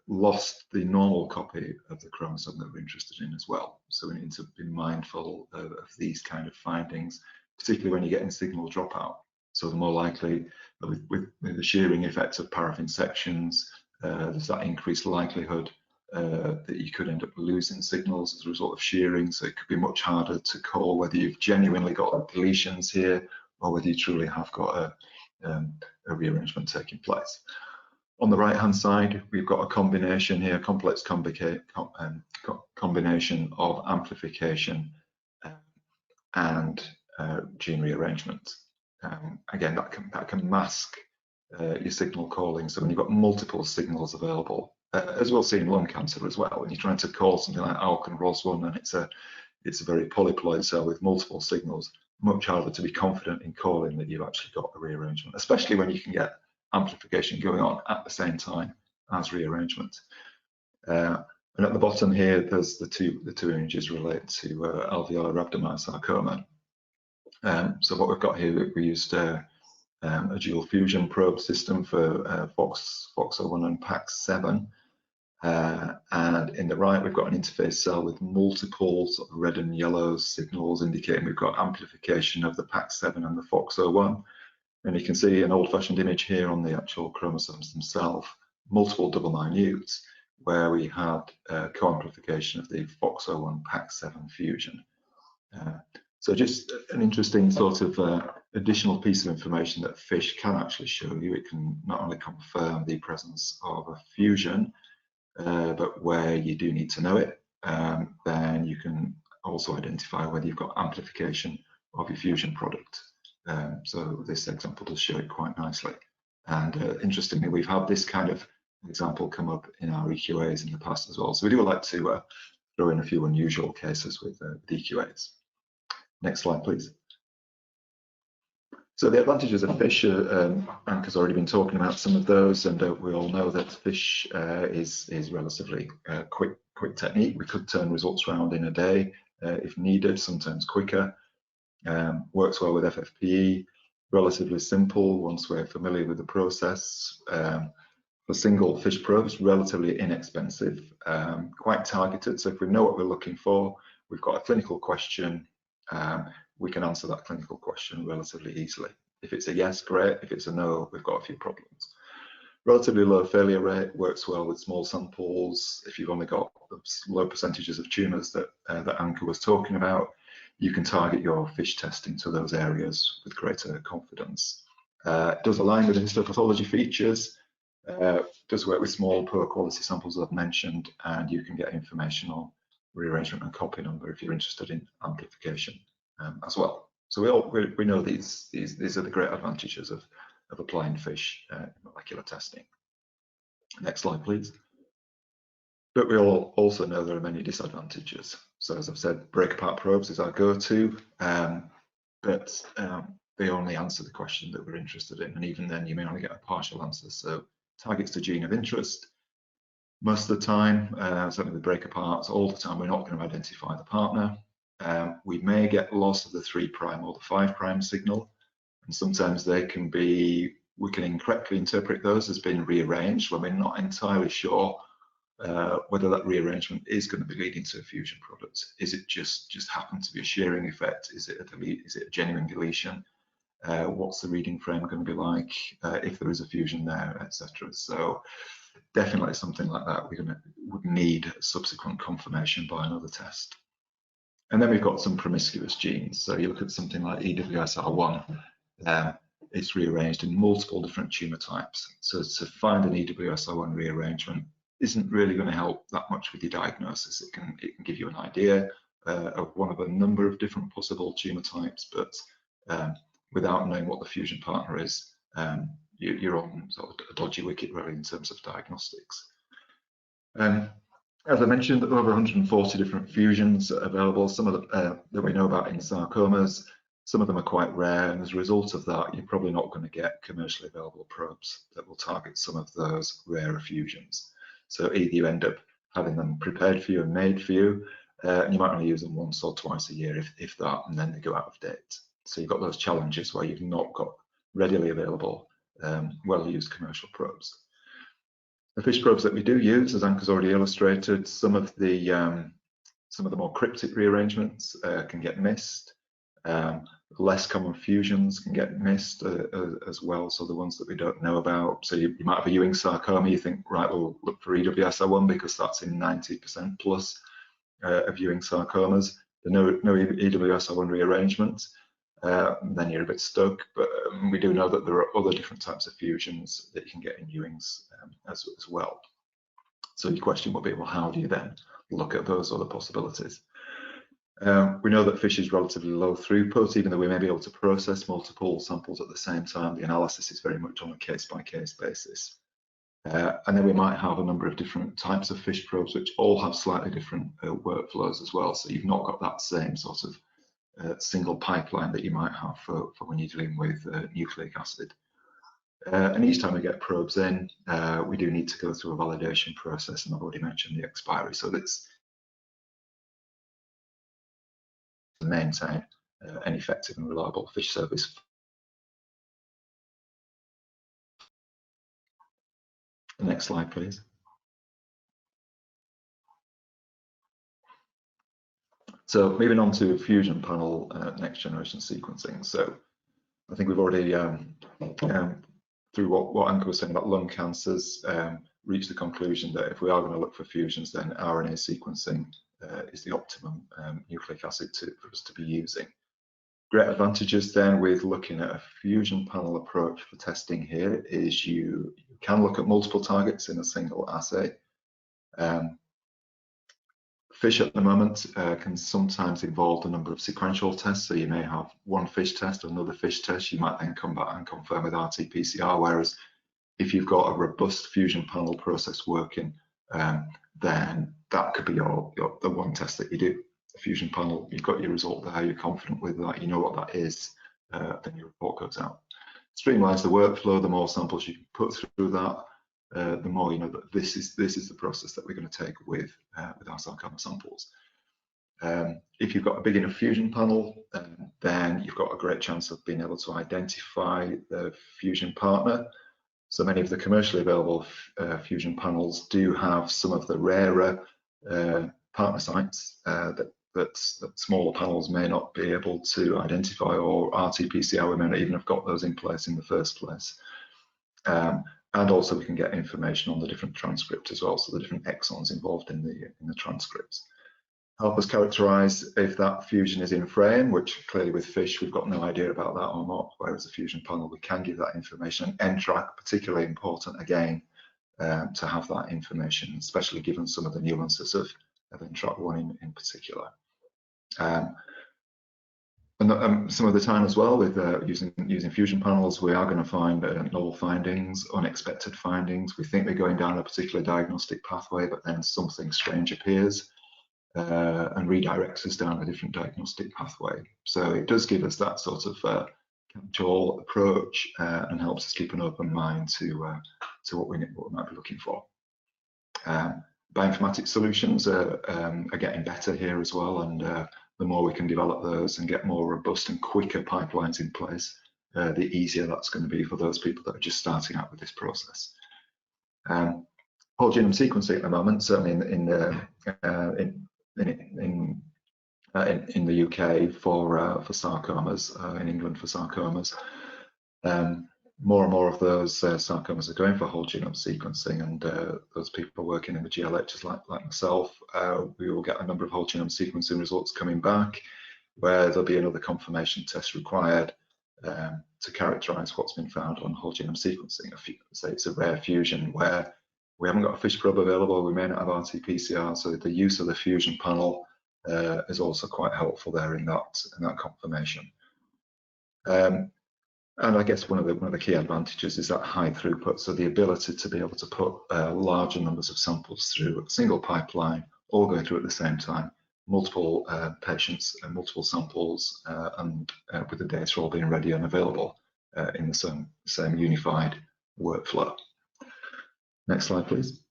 lost the normal copy of the chromosome that we're interested in as well. So we need to be mindful of these kind of findings, particularly when you're getting signal dropout. So the more likely, with the shearing effects of paraffin sections, there's that increased likelihood that you could end up losing signals as a result of shearing. So it could be much harder to call whether you've genuinely got deletions here or whether you truly have got a rearrangement taking place. On the right-hand side, we've got a combination here, complex combination of amplification and gene rearrangement. Again, that can mask your signal calling. So when you've got multiple signals available, as we'll see in lung cancer as well, when you're trying to call something like ALK and ROS1, and it's a very polyploid cell with multiple signals, much harder to be confident in calling that you've actually got a rearrangement, especially when you can get amplification going on at the same time as rearrangement. And at the bottom here, there's the two images related to alveolar rhabdomyosarcoma. So what we've got here, we used a dual fusion probe system for FOXO1 and PAX7. And in the right, we've got an interface cell with multiple sort of red and yellow signals indicating we've got amplification of the PAX7 and the FOXO1. And you can see an old-fashioned image here on the actual chromosomes themselves, multiple double minutes, where we had co-amplification of the FOXO1 PAX7 fusion. So just an interesting sort of additional piece of information that FISH can actually show you. It can not only confirm the presence of a fusion, but where you do need to know it, then you can also identify whether you've got amplification of your fusion product. So this example does show it quite nicely. And interestingly, we've had this kind of example come up in our EQAs in the past as well. So we do like to throw in a few unusual cases with EQAs. Next slide, please. So the advantages of FISH, Anca's already been talking about some of those, and we all know that FISH is relatively quick technique. We could turn results around in a day if needed, sometimes quicker. Works well with FFPE, relatively simple once we're familiar with the process. For single FISH probes, relatively inexpensive, quite targeted. So if we know what we're looking for, we've got a clinical question, we can answer that clinical question relatively easily. If it's a yes, great. If it's a no, we've got a few problems. Relatively low failure rate works well with small samples. If you've only got low percentages of tumours that Anca was talking about, you can target your FISH testing to those areas with greater confidence. It does align with the histopathology features, does work with small, poor quality samples I've mentioned, and you can get information on rearrangement and copy number if you're interested in amplification as well. So we know these are the great advantages of applying FISH in molecular testing. Next slide, please. But we all also know there are many disadvantages. So as I've said, break-apart probes is our go-to, but they only answer the question that we're interested in, and even then you may only get a partial answer. So targets the gene of interest. Most of the time, certainly with break-aparts, all the time, we're not going to identify the partner. We may get loss of the 3' or the 5' signal, and sometimes they can be, we can incorrectly interpret those as being rearranged when we're not entirely sure whether that rearrangement is going to be leading to a fusion product. Is it just happened to be a shearing effect? Is it a genuine deletion? What's the reading frame going to be like if there is a fusion there, etc. So definitely something like that would need subsequent confirmation by another test. And then we've got some promiscuous genes. So you look at something like EWSR1, it's rearranged in multiple different tumor types. So to find an EWSR1 rearrangement isn't really going to help that much with your diagnosis. It can give you an idea of one of a number of different possible tumor types, but without knowing what the fusion partner is, you're on sort of a dodgy wicket really in terms of diagnostics. As I mentioned, over 140 different fusions available, some of them that we know about in sarcomas. Some of them are quite rare, and as a result of that, you're probably not going to get commercially available probes that will target some of those rarer fusions. So either you end up having them prepared for you and made for you, and you might only use them once or twice a year, if that, and then they go out of date. So you've got those challenges where you've not got readily available, well-used commercial probes. The FISH probes that we do use, as Anca's already illustrated, some of the more cryptic rearrangements can get missed. Less common fusions can get missed as well, so the ones that we don't know about. So you might have a Ewing sarcoma, you think, right, we'll look for EWSR1 because that's in 90% plus of Ewing sarcomas. There are no EWSR1 rearrangements, then you're a bit stuck, but we do know that there are other different types of fusions that you can get in Ewings as well. So your question will be, well, how do you then look at those other possibilities? We know that FISH is relatively low throughput, even though we may be able to process multiple samples at the same time. The analysis is very much on a case-by-case basis. And then we might have a number of different types of FISH probes, which all have slightly different workflows as well. So you've not got that same sort of single pipeline that you might have for when you're dealing with nucleic acid. And each time we get probes in, we do need to go through a validation process, and I've already mentioned the expiry. So that's to maintain an effective and reliable FISH service. The next slide, please. So moving on to fusion panel next generation sequencing. So I think we've already, through what Anca was saying about lung cancers, reached the conclusion that if we are going to look for fusions, then RNA sequencing is the optimum nucleic acid for us to be using. Great advantages then with looking at a fusion panel approach for testing here is you can look at multiple targets in a single assay. FISH at the moment can sometimes involve a number of sequential tests, so you may have one FISH test, another FISH test, you might then come back and confirm with RT-PCR, whereas if you've got a robust fusion panel process working, then that could be the one test that you do. A fusion panel, you've got your result there, you're confident with that, you know what that is, then your report goes out. Streamlines the workflow, the more samples you can put through that, the more you know that this is the process that we're going to take with our sarcoma samples. If you've got a big enough fusion panel, then you've got a great chance of being able to identify the fusion partner. So many of the commercially available fusion panels do have some of the rarer partner sites that that smaller panels may not be able to identify, or RT-PCR, we may not even have got those in place in the first place. And also we can get information on the different transcripts as well, so the different exons involved in the transcripts. Help us characterize if that fusion is in frame, which clearly with FISH we've got no idea about that or not, whereas a fusion panel we can give that information. And NTRK, particularly important again, to have that information, especially given some of the nuances of NTRK1 in particular. And some of the time as well with using fusion panels, we are going to find novel findings, unexpected findings. We think we're going down a particular diagnostic pathway, but then something strange appears and redirects us down a different diagnostic pathway. So it does give us that sort of catch-all approach and helps us keep an open mind to what we might be looking for. Bioinformatics solutions are getting better here as well, and the more we can develop those and get more robust and quicker pipelines in place, the easier that's going to be for those people that are just starting out with this process. Whole genome sequencing at the moment, certainly in the UK for sarcomas, in England for sarcomas. More and more of those sarcomas are going for whole genome sequencing, and those people working in the GLHs like myself, we will get a number of whole genome sequencing results coming back, where there'll be another confirmation test required to characterize what's been found on whole genome sequencing. Say it's a rare fusion where we haven't got a FISH probe available, we may not have RT-PCR, so the use of the fusion panel is also quite helpful there in that confirmation. And I guess one of the key advantages is that high throughput, so the ability to be able to put larger numbers of samples through a single pipeline, all going through at the same time, multiple patients and multiple samples, and with the data all being ready and available in the same unified workflow. Next slide, please.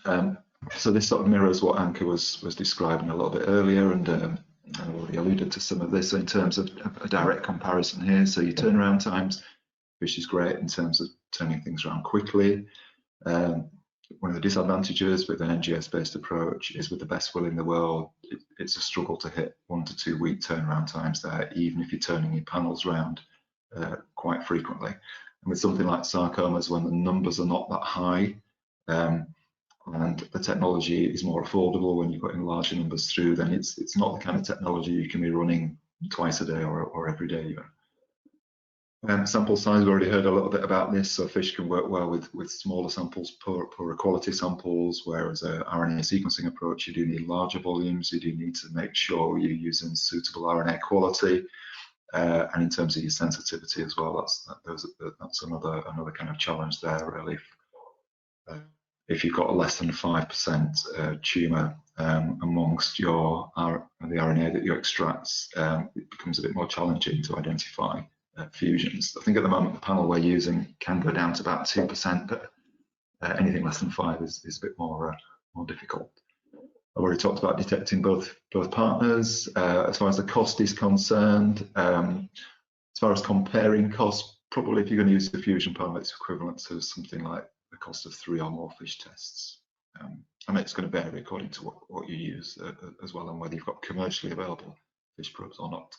So this sort of mirrors what Anca was describing a little bit earlier, and I already alluded to some of this in terms of a direct comparison here. So your turnaround times, which is great in terms of turning things around quickly. One of the disadvantages with an NGS-based approach is, with the best will in the world, it's a struggle to hit 1 to 2 week turnaround times there, even if you're turning your panels around quite frequently. And with something like sarcomas, when the numbers are not that high, and the technology is more affordable when you're putting larger numbers through, then it's not the kind of technology you can be running twice a day or every day even. Sample size, we've already heard a little bit about this, so FISH can work well with smaller samples, poorer quality samples, whereas an RNA sequencing approach, you do need larger volumes, you do need to make sure you're using suitable RNA quality, and in terms of your sensitivity as well, that's another kind of challenge there, really. If you've got a less than 5% tumour amongst the RNA that you extract, it becomes a bit more challenging to identify fusions. I think at the moment the panel we're using can go down to about 2%, but anything less than 5 is a bit more difficult. I've already talked about detecting both partners. As far as the cost is concerned, as far as comparing costs, probably if you're going to use the fusion panel, it's equivalent to something like the cost of 3 or more FISH tests. And it's going to vary according to what you use as well, and whether you've got commercially available FISH probes or not.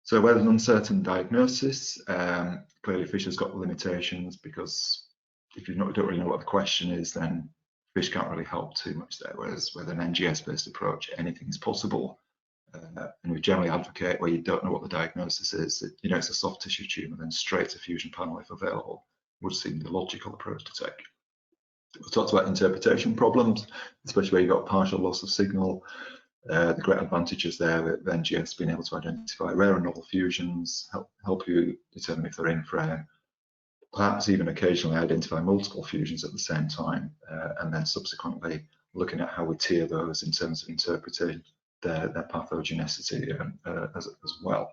So where there's an uncertain diagnosis, clearly FISH has got limitations, because if you don't really know what the question is, then FISH can't really help too much there, whereas with an NGS-based approach, anything is possible. And we generally advocate where you don't know what the diagnosis is, it's a soft tissue tumour, then straight to fusion panel if available would seem the logical approach to take. We've talked about interpretation problems, especially where you've got partial loss of signal. The great advantages there with NGS being able to identify rare and novel fusions, help you determine if they're in frame, perhaps even occasionally identify multiple fusions at the same time, and then subsequently looking at how we tier those in terms of interpreting their pathogenicity as well.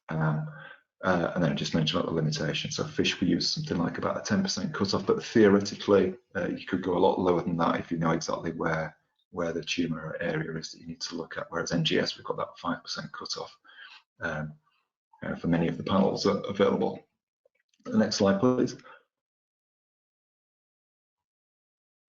And then I just mentioned about the limitations. So FISH, we use something like about a 10% cutoff, but theoretically you could go a lot lower than that if you know exactly where the tumour area is that you need to look at, whereas NGS, we've got that 5% cutoff for many of the panels available. The next slide, please.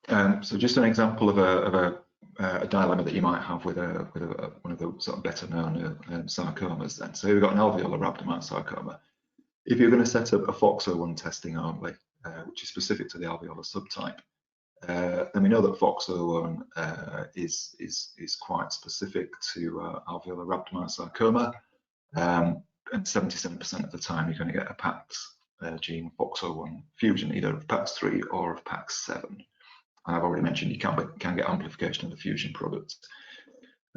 So just an example of a a dilemma that you might have with one of the sort of better known sarcomas then. So here we've got an alveolar rhabdomyoid sarcoma. If you're going to set up a FOXO1 testing only, which is specific to the alveolar subtype, then we know that FOXO1 is quite specific to alveolar rhabdomyoid sarcoma, and 77% of the time you're going to get a PAX gene FOXO1 fusion, either of PAX3 or of PAX7. And I've already mentioned you can get amplification of the fusion product.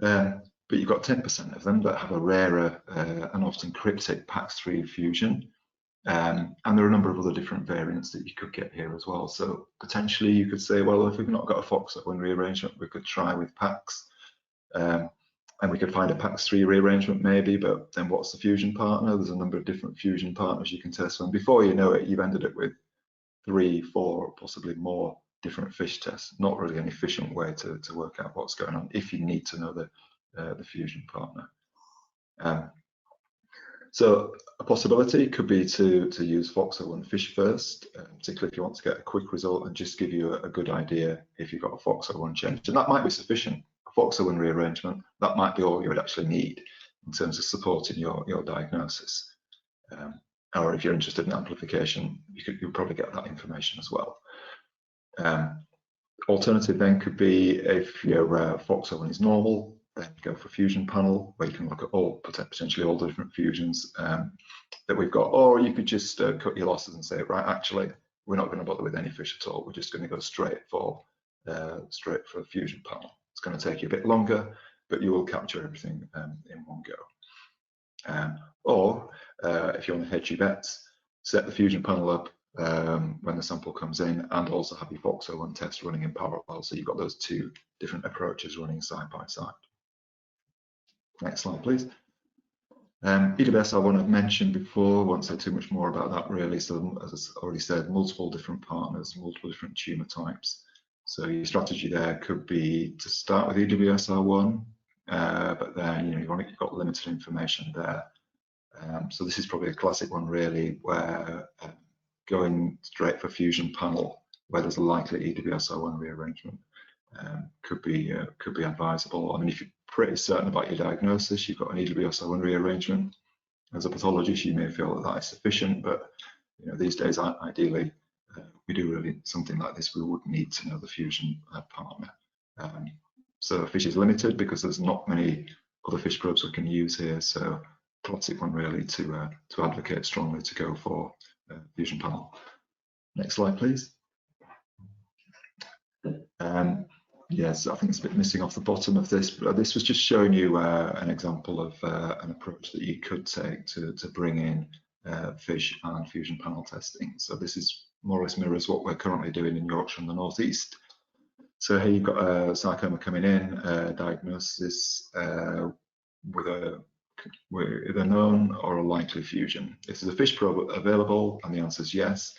But you've got 10% of them that have a rarer and often cryptic PAX3 fusion. And there are a number of other different variants that you could get here as well. So potentially you could say, well, if we've not got a FOXO1 rearrangement, we could try with PAX. And we could find a PAX3 rearrangement maybe, but then what's the fusion partner? There's a number of different fusion partners you can test on. Before you know it, you've ended up with 3, 4, possibly more different FISH tests. Not really an efficient way to work out what's going on if you need to know the fusion partner. So a possibility could be to use FOXO1 FISH first, particularly if you want to get a quick result and just give you a good idea if you've got a FOXO1 change. And that might be sufficient. A FOXO1 rearrangement, that might be all you would actually need in terms of supporting your diagnosis. Or if you're interested in amplification, you'll probably get that information as well. Alternative then could be if your FOXO1 is normal, then go for fusion panel, where you can look at potentially all the different fusions that we've got. Or you could just cut your losses and say, right, actually, we're not going to bother with any FISH at all. We're just going to go straight for a fusion panel. It's going to take you a bit longer, but you will capture everything in one go. Or if you want to hedge your bets, set the fusion panel up when the sample comes in, and also have your FOXO1 test running in parallel. So you've got those two different approaches running side by side. Next slide, please. EWS1 I've mentioned before, won't say too much more about that really. So as I already said, multiple different partners, multiple different tumour types. So your strategy there could be to start with EWS1, but then you've got limited information there. So this is probably a classic one really, where going straight for fusion panel, where there's a likely EWS1 rearrangement, could be advisable. I mean, if you're pretty certain about your diagnosis, you've got an EWS1 rearrangement, as a pathologist you may feel that is sufficient, but these days ideally we do really something like this, we would need to know the fusion partner. So FISH is limited because there's not many other FISH probes we can use here, so classic one really to advocate strongly to go for fusion panel. Next slide, please. Yes, I think it's a bit missing off the bottom of this, but this was just showing you an example of an approach that you could take to bring in FISH and fusion panel testing. So this is more or less mirrors what we're currently doing in Yorkshire and the North East. So here you've got a sarcoma coming in, diagnosis with a known or a likely fusion. If there's a FISH probe available and the answer is yes,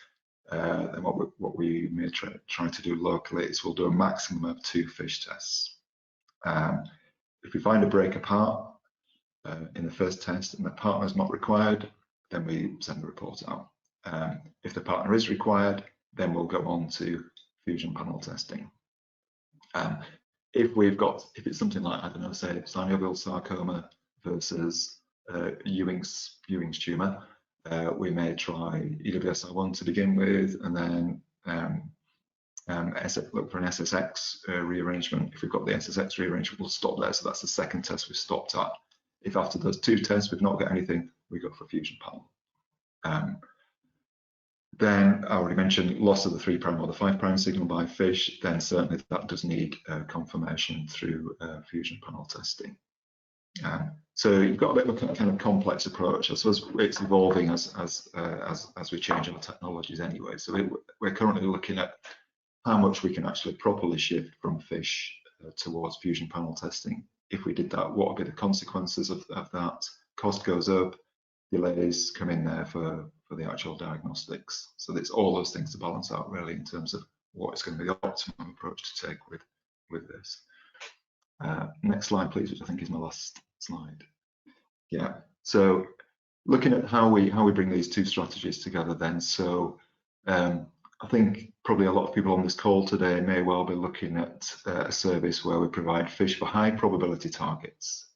then what we may try to do locally is we'll do a maximum of 2 FISH tests. If we find a break apart in the first test and the partner is not required, then we send the report out. If the partner is required, then we'll go on to fusion panel testing. If it's something like, I don't know, say synovial sarcoma versus Ewing's tumour, we may try EWS1 to begin with, and then look for an SSX rearrangement. If we've got the SSX rearrangement, we'll stop there. So that's the second test we've stopped at. If after those 2 tests we've not got anything, we go for fusion panel. Then I already mentioned loss of the 3' or the 5' signal by FISH, then certainly that does need confirmation through fusion panel testing. So you've got a bit of a kind of complex approach. I suppose it's evolving as we change our technologies anyway. So we're currently looking at how much we can actually properly shift from FISH towards fusion panel testing. If we did that, what would be the consequences of that? Cost goes up, delays come in there for the actual diagnostics. So it's all those things to balance out really in terms of what is going to be the optimum approach to take with this. Next slide, please, which I think is my last slide. Yeah, so looking at how we bring these 2 strategies together then. So I think probably a lot of people on this call today may well be looking at a service where we provide fish for high probability targets.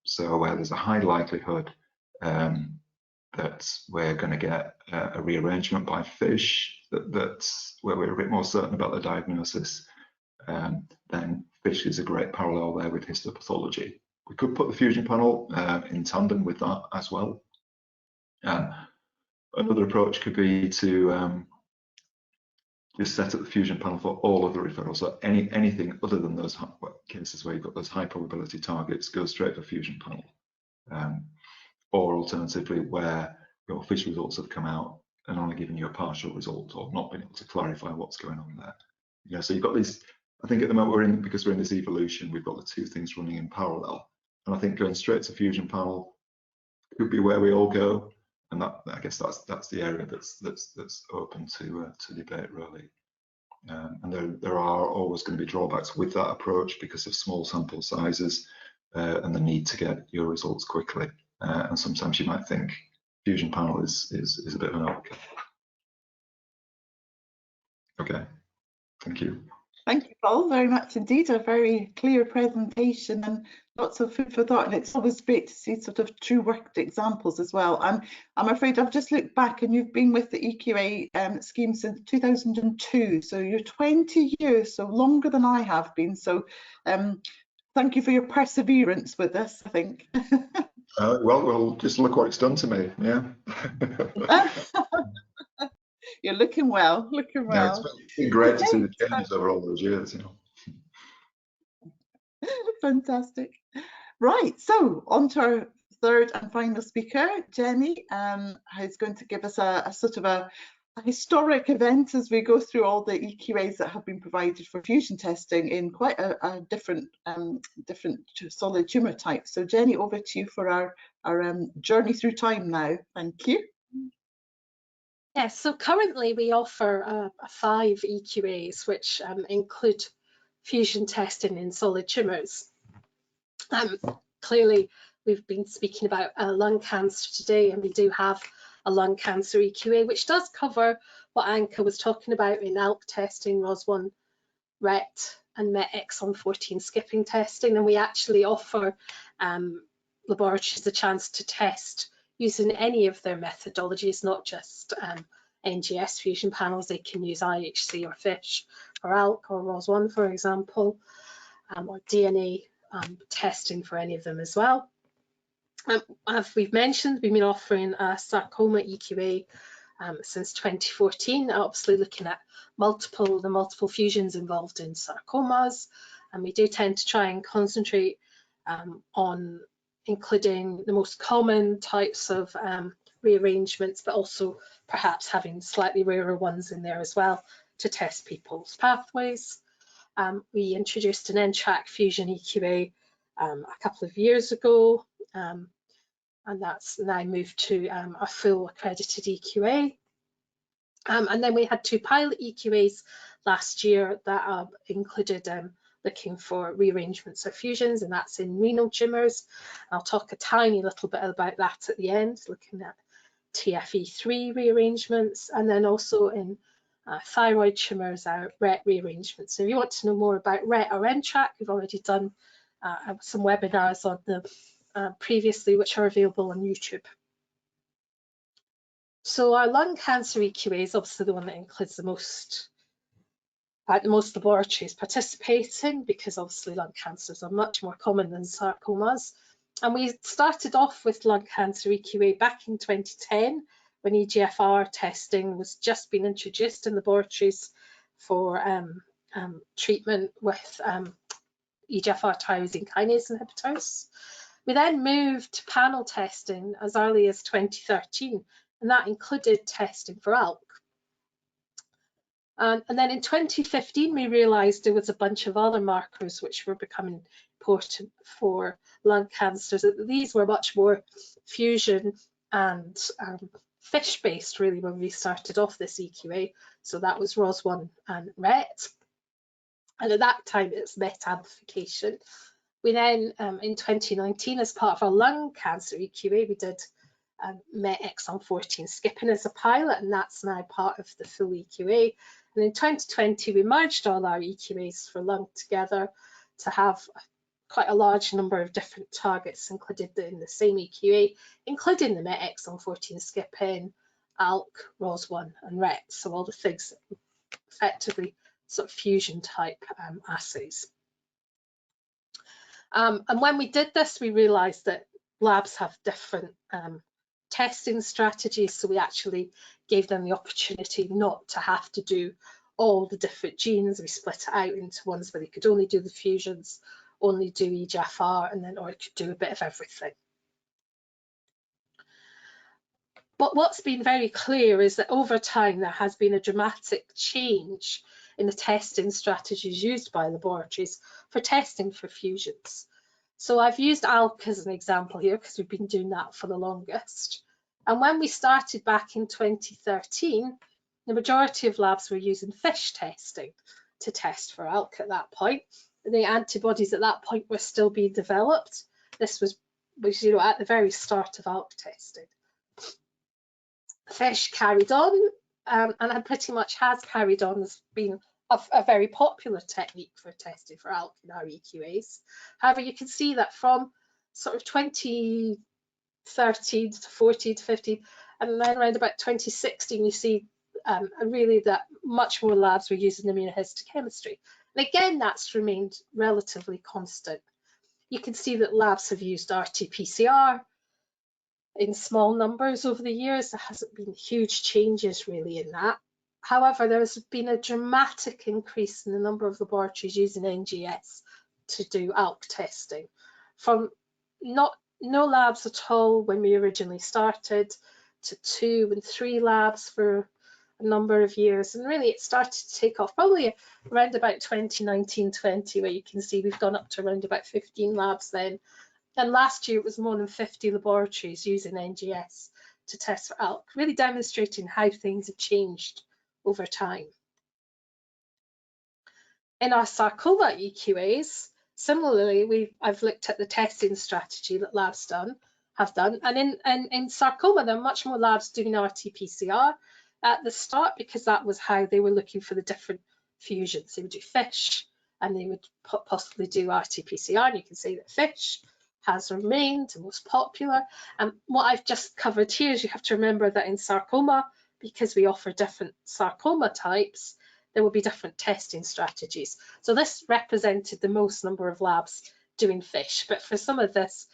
So where there's a high likelihood that we're going to get a rearrangement by fish, that's where we're a bit more certain about the diagnosis, then fish is a great parallel there with histopathology. We could put the fusion panel in tandem with that as well. Another approach could be to just set up the fusion panel for all of the referrals. So anything other than those cases where you've got those high probability targets goes straight to fusion panel. Or alternatively, where your fish results have come out and only given you a partial result or not been able to clarify what's going on there. Yeah, so you've got these, I think at the moment because we're in this evolution, we've got the two things running in parallel. And I think going straight to fusion panel could be where we all go. And that, I guess that's the area that's open to debate really. And there are always going to be drawbacks with that approach because of small sample sizes and the need to get your results quickly. And sometimes you might think fusion panel is a bit of an overkill. Okay, thank you. Thank you, Paul, very much indeed. A very clear presentation and lots of food for thought. And it's always great to see sort of true worked examples as well. I'm afraid I've just looked back and you've been with the EQA scheme since 2002. So you're 20 years, so longer than I have been. So thank you for your perseverance with us, I think. Well, just look what it's done to me. Yeah. You're looking well, looking well. Yeah, it's been great to see the changes over all those years, you know. Fantastic. Right, so on to our third and final speaker, Jenny, who's going to give us a sort of a historic event as we go through all the EQAs that have been provided for fusion testing in quite a different solid tumour types. So Jenny, over to you for our journey through time now. Thank you. Yes, so currently we offer 5 EQAs, which include fusion testing in solid tumours. Clearly, we've been speaking about lung cancer today, and we do have a lung cancer EQA, which does cover what Anca was talking about in ALK testing, ROS1 RET and MET exon 14 skipping testing. And we actually offer laboratories the chance to test using any of their methodologies, not just NGS fusion panels. They can use IHC or FISH for ALK or ROS1, for example, or DNA testing for any of them as well. As we've mentioned, we've been offering a Sarcoma EQA since 2014, obviously looking at the multiple fusions involved in sarcomas, and we do tend to try and concentrate on including the most common types of rearrangements, but also perhaps having slightly rarer ones in there as well to test people's pathways. We introduced an NTRK fusion EQA a couple of years ago, and that's now moved to a full accredited EQA. And then we had 2 pilot EQAs last year that included looking for rearrangements or fusions, and that's in renal tumours. I'll talk a tiny little bit about that at the end, looking at TFE3 rearrangements, and then also in thyroid tumours, RET rearrangements. So if you want to know more about RET or NTRK, we've already done some webinars on them previously, which are available on YouTube. So our lung cancer EQA is obviously the one that includes the most laboratories participating, because obviously lung cancers are much more common than sarcomas. And we started off with lung cancer EQA back in 2010, when EGFR testing was just being introduced in laboratories for treatment with EGFR tyrosine kinase inhibitors. We then moved to panel testing as early as 2013, and that included testing for ALK. And then in 2015, we realised there was a bunch of other markers which were becoming important for lung cancers. These were much more fusion and FISH-based, really, when we started off this EQA. So that was ROS1 and RET. And at that time, it's MET amplification. We then, in 2019, as part of our lung cancer EQA, we did MET exon 14 skipping as a pilot, and that's now part of the full EQA. And in 2020, we merged all our EQAs for lung together to have quite a large number of different targets included in the same EQA, including the MET exon 14 skipping, ALK, ROS1 and RET, so all the things that effectively sort of fusion type assays. And when we did this, we realised that labs have different testing strategies, so we actually gave them the opportunity not to have to do all the different genes. We split it out into ones where they could only do the fusions, only do EGFR, and then or it could do a bit of everything. But what's been very clear is that over time there has been a dramatic change in the testing strategies used by laboratories for testing for fusions. So I've used ALK as an example here because we've been doing that for the longest. And when we started back in 2013, the majority of labs were using FISH testing to test for ALK at that point. The antibodies at that point were still being developed. This was at the very start of ALK testing. FISH carried on and pretty much has carried on as being a very popular technique for testing for ALK in our EQAs. However, you can see that from sort of 2013 to 14 to 15, and then around about 2016, you see really that much more labs were using immunohistochemistry. And again, that's remained relatively constant. You can see that labs have used RT-PCR in small numbers over the years. There hasn't been huge changes really in that. However, there has been a dramatic increase in the number of laboratories using NGS to do ALK testing. From no labs at all when we originally started to 2 and 3 labs for a number of years, and really it started to take off probably around about 2019-20, where you can see we've gone up to around about 15 labs then. And last year it was more than 50 laboratories using NGS to test for ALK, really demonstrating how things have changed over time. In our sarcoma EQAs, similarly, I've looked at the testing strategy that labs have done, and in sarcoma, there are much more labs doing RT-PCR at the start because that was how they were looking for the different fusions. They would do FISH and they would possibly do RT-PCR, and you can see that FISH has remained the most popular. And what I've just covered here is you have to remember that in sarcoma, because we offer different sarcoma types, there will be different testing strategies. So this represented the most number of labs doing FISH, but for some of this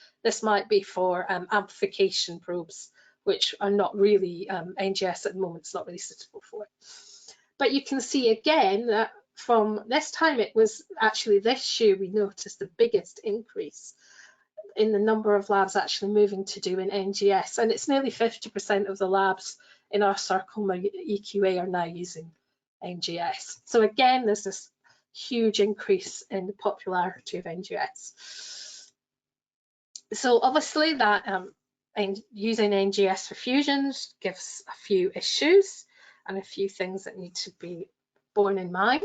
might be for amplification probes, which are not really, NGS at the moment, it's not really suitable for it. But you can see again that from this time, it was actually this year we noticed the biggest increase in the number of labs actually moving to doing NGS, and it's nearly 50% of the labs in our sarcoma EQA are now using NGS. So again, there's this huge increase in the popularity of NGS. So obviously that using NGS for fusions gives a few issues and a few things that need to be borne in mind.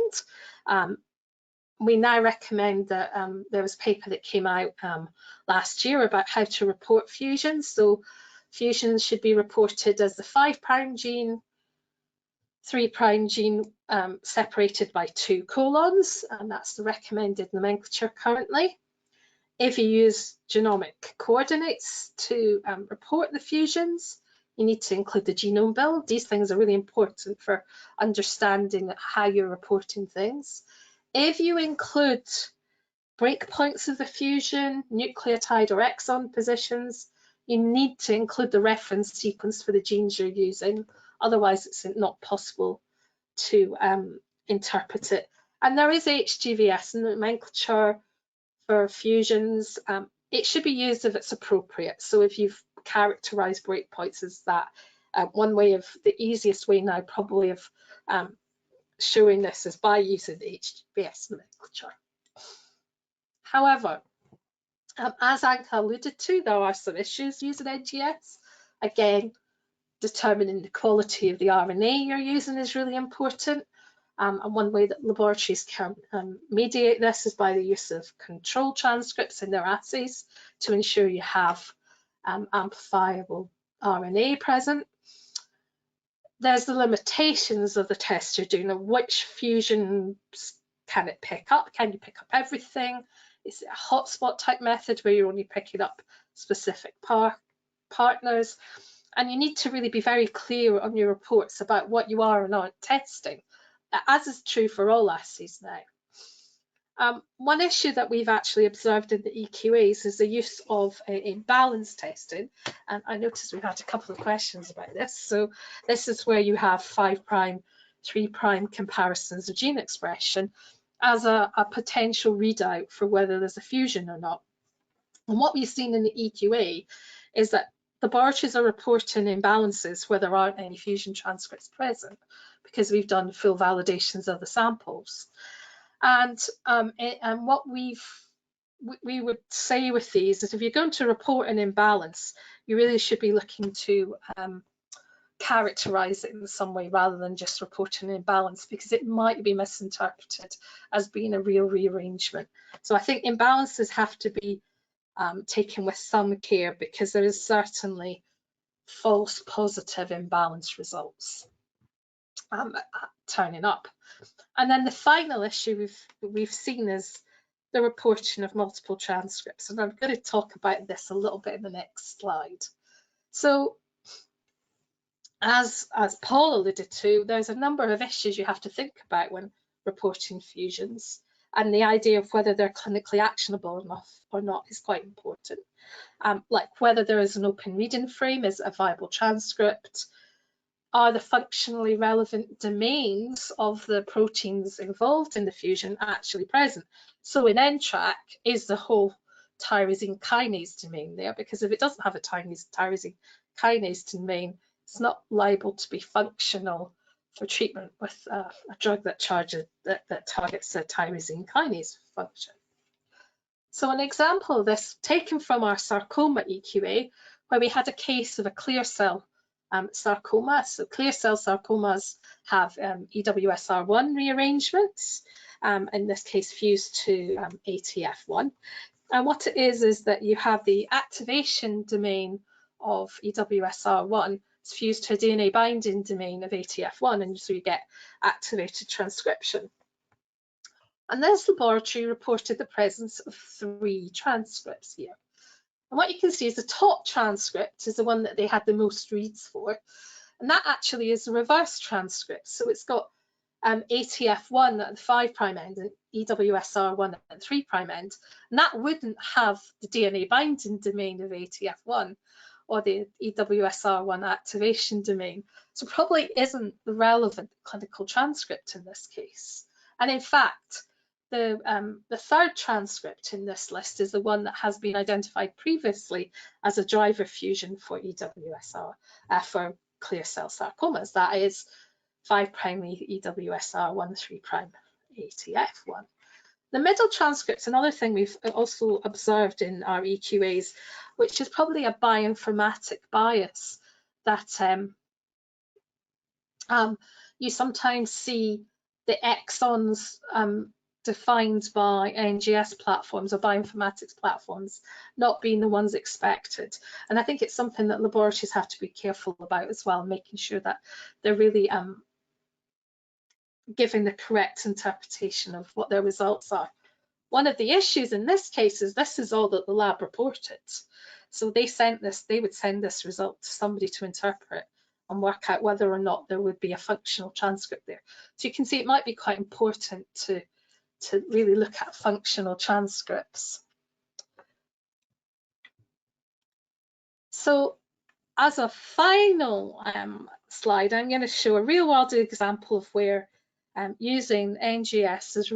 We now recommend that there was a paper that came out last year about how to report fusions. So fusions should be reported as the 5' gene, 3' gene separated by 2 colons, and that's the recommended nomenclature currently. If you use genomic coordinates to report the fusions, you need to include the genome build. These things are really important for understanding how you're reporting things. If you include breakpoints of the fusion, nucleotide or exon positions, you need to include the reference sequence for the genes you're using. Otherwise, it's not possible to interpret it. And there is HGVS nomenclature for fusions. It should be used if it's appropriate. So if you've characterized breakpoints as that, one way of the easiest way now probably of showing this is by using the HGVS nomenclature. However, as Anca alluded to, there are some issues using NGS. Again, determining the quality of the RNA you're using is really important. And one way that laboratories can mediate this is by the use of control transcripts in their assays to ensure you have amplifiable RNA present. There's the limitations of the test you're doing, of which fusions can it pick up? Can you pick up everything? Is it a hotspot type method where you're only picking up specific partners? And you need to really be very clear on your reports about what you are and aren't testing, as is true for all assays now. One issue that we've actually observed in the EQAs is the use of imbalance testing, and I noticed we've had a couple of questions about this. So this is where you have 5', 3' comparisons of gene expression as a potential readout for whether there's a fusion or not. And what we've seen in the EQA is that laboratories are reporting imbalances where there aren't any fusion transcripts present, because we've done full validations of the samples. And what we would say with these is, if you're going to report an imbalance, you really should be looking to characterize it in some way rather than just reporting an imbalance, because it might be misinterpreted as being a real rearrangement. So I think imbalances have to be taken with some care, because there is certainly false positive imbalance results turning up. And then the final issue we've seen is the reporting of multiple transcripts, and I'm going to talk about this a little bit in the next slide. So as Paul alluded to, there's a number of issues you have to think about when reporting fusions, and the idea of whether they're clinically actionable enough or not is quite important. Like whether there is an open reading frame, is a viable transcript, are the functionally relevant domains of the proteins involved in the fusion actually present? So in NTRK, is the whole tyrosine kinase domain there? Because if it doesn't have a tyrosine kinase domain, it's not liable to be functional for treatment with a drug that targets the tyrosine kinase function. So an example of this taken from our sarcoma EQA, where we had a case of a clear cell sarcoma. So clear cell sarcomas have EWSR1 rearrangements, in this case fused to ATF1. And what it is that you have the activation domain of EWSR1 is fused to a DNA binding domain of ATF1, and so you get activated transcription. And this laboratory reported the presence of 3 transcripts here. And what you can see is the top transcript is the one that they had the most reads for. And that actually is a reverse transcript. So it's got ATF1 at the 5' end and EWSR1 at the 3' end. And that wouldn't have the DNA binding domain of ATF1 or the EWSR1 activation domain. So probably isn't the relevant clinical transcript in this case. And in fact, the 3rd transcript in this list is the one that has been identified previously as a driver fusion for EWSR, for clear cell sarcomas. That is 5' EWSR1, 3' ATF1. The middle transcript's another thing we've also observed in our EQAs, which is probably a bioinformatic bias that you sometimes see the exons defined by NGS platforms or bioinformatics platforms not being the ones expected. And I think it's something that laboratories have to be careful about as well, making sure that they're really giving the correct interpretation of what their results are. One of the issues in this case is this is all that the lab reported. So they would send this result to somebody to interpret and work out whether or not there would be a functional transcript there. So you can see it might be quite important to really look at functional transcripts. So as a final slide, I'm going to show a real-world example of where using NGS is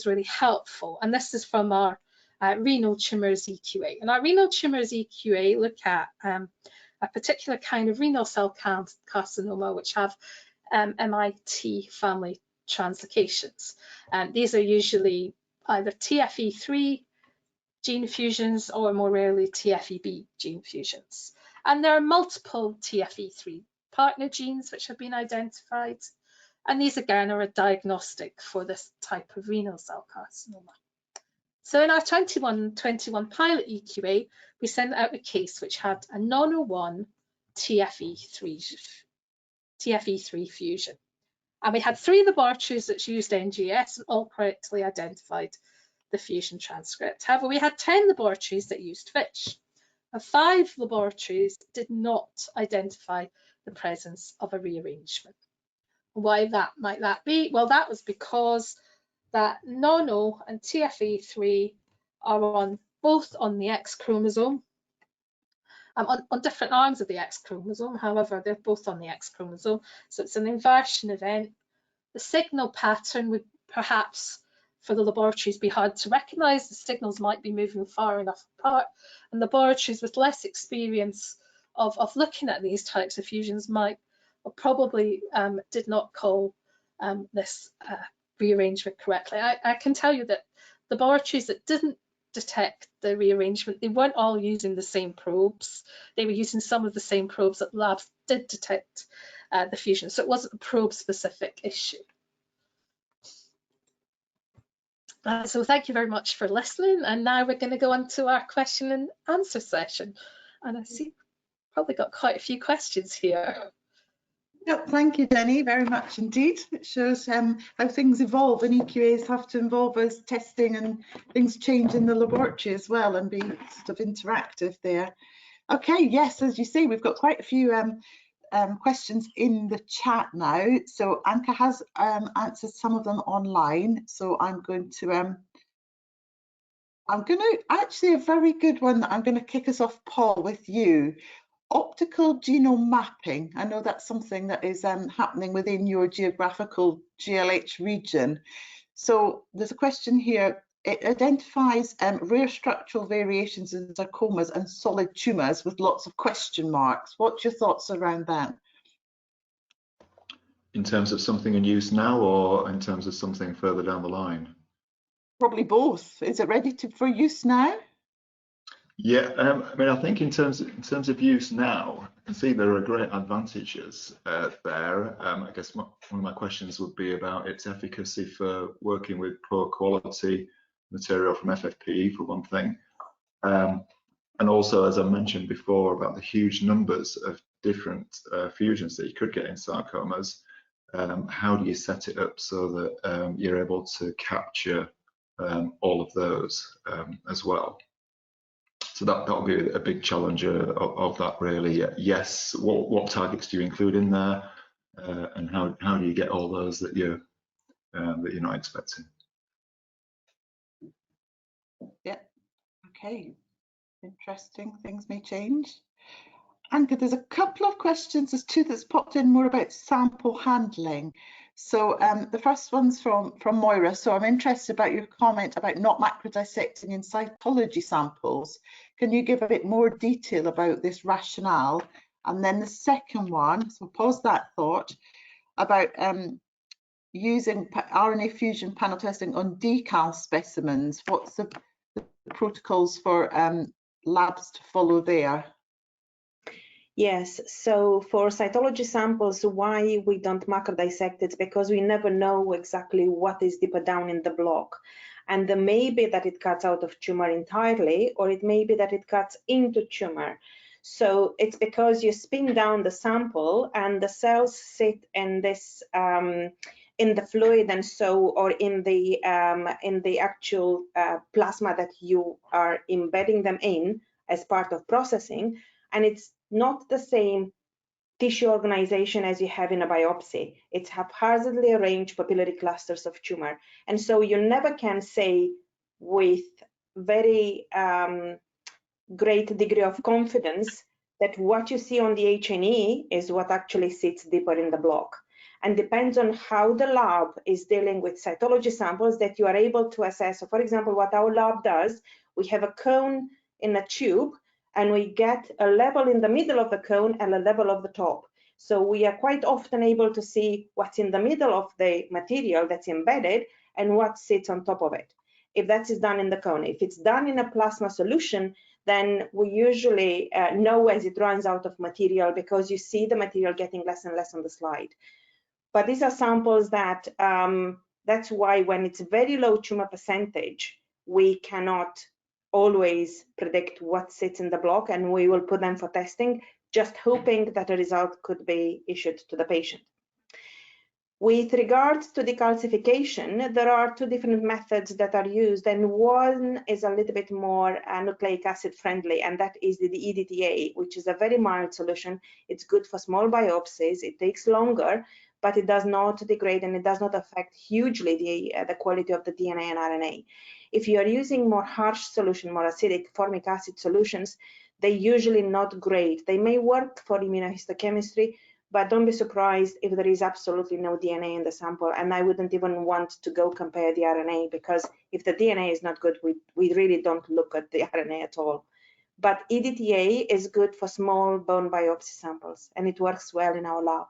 really helpful. And this is from our renal tumours EQA. And our renal tumours EQA look at a particular kind of renal cell carcinoma which have MIT family translocations. And these are usually either TFE3 gene fusions or more rarely TFEB gene fusions. And there are multiple TFE3 partner genes which have been identified. And these again are a diagnostic for this type of renal cell carcinoma. So in our 21 pilot EQA, we sent out a case which had a non-01 TFE3 fusion. And we had 3 laboratories that used NGS and all correctly identified the fusion transcript. However, we had 10 laboratories that used FISH, and 5 laboratories did not identify the presence of a rearrangement. Why might that be? Well, that was because that NONO and TFE3 are both on the X chromosome, on different arms of the X chromosome. However, they're both on the X chromosome, so it's an inversion event. The signal pattern would perhaps, for the laboratories, be hard to recognise. The signals might be moving far enough apart, and laboratories with less experience of looking at these types of fusions might, or probably did not call this rearrangement correctly. I can tell you that laboratories that didn't detect the rearrangement, they weren't all using the same probes. They were using some of the same probes that labs did detect the fusion, so it wasn't a probe-specific issue. So thank you very much for listening, and now we're going to go on to our question and answer session. And I see probably got quite a few questions here. Yep, thank you, Jenny, very much indeed. It shows how things evolve, and EQAs have to involve us testing and things change in the laboratory as well, and be sort of interactive there. Okay, yes, as you see, we've got quite a few questions in the chat now. So Anca has answered some of them online. So I'm going to actually a very good one that I'm going to kick us off, Paul, with you. Optical genome mapping. I know that's something that is happening within your geographical GLH region. So there's a question here. It identifies rare structural variations in sarcomas and solid tumours with lots of question marks. What's your thoughts around that? In terms of something in use now, or in terms of something further down the line? Probably both. Is it ready for use now? Yeah, I mean, I think in terms of use now, I can see there are great advantages there. I guess one of my questions would be about its efficacy for working with poor quality material from FFPE, for one thing. And also, as I mentioned before, about the huge numbers of different fusions that you could get in sarcomas. How do you set it up so that you're able to capture all of those as well? So that'll be a big challenge of that, really. Yes, what targets do you include in there, and how do you get all those that you're not expecting? Yeah. Okay. Interesting. Things may change. Anca, there's a couple of questions. There's 2 that's popped in more about sample handling. So the first one's from Moira. So I'm interested about your comment about not macrodissecting in cytology samples. Can you give a bit more detail about this rationale? And then the second one, so pause that thought, about using RNA fusion panel testing on decal specimens. What's the protocols for labs to follow there? Yes, so for cytology samples, why we don't macrodissect it? Because we never know exactly what is deeper down in the block. And it may be that it cuts out of tumor entirely, or it may be that it cuts into tumor. So it's because you spin down the sample and the cells sit in this in the fluid, and so, or in the actual plasma that you are embedding them in as part of processing, and it's not the same tissue organization as you have in a biopsy. It's haphazardly arranged papillary clusters of tumor. And so you never can say with very great degree of confidence that what you see on the H&E is what actually sits deeper in the block. And depends on how the lab is dealing with cytology samples that you are able to assess. So for example, what our lab does, we have a cone in a tube, and we get a level in the middle of the cone and a level of the top. So we are quite often able to see what's in the middle of the material that's embedded and what sits on top of it, if that is done in the cone. If it's done in a plasma solution, then we usually know as it runs out of material, because you see the material getting less and less on the slide. But these are samples that, that's why when it's very low tumor percentage, we cannot always predict what sits in the block, and we will put them for testing just hoping that a result could be issued to the patient. With regards to decalcification, there are two different methods that are used, and one is a little bit more nucleic acid friendly, and that is the EDTA, which is a very mild solution. It's good for small biopsies. It takes longer, but it does not degrade and it does not affect hugely the quality of the DNA and RNA. If you are using more harsh solution, more acidic formic acid solutions, they usually not great. They may work for immunohistochemistry, but don't be surprised if there is absolutely no DNA in the sample, and I wouldn't even want to go compare the RNA, because if the DNA is not good, we really don't look at the RNA at all. But EDTA is good for small bone biopsy samples, and it works well in our lab.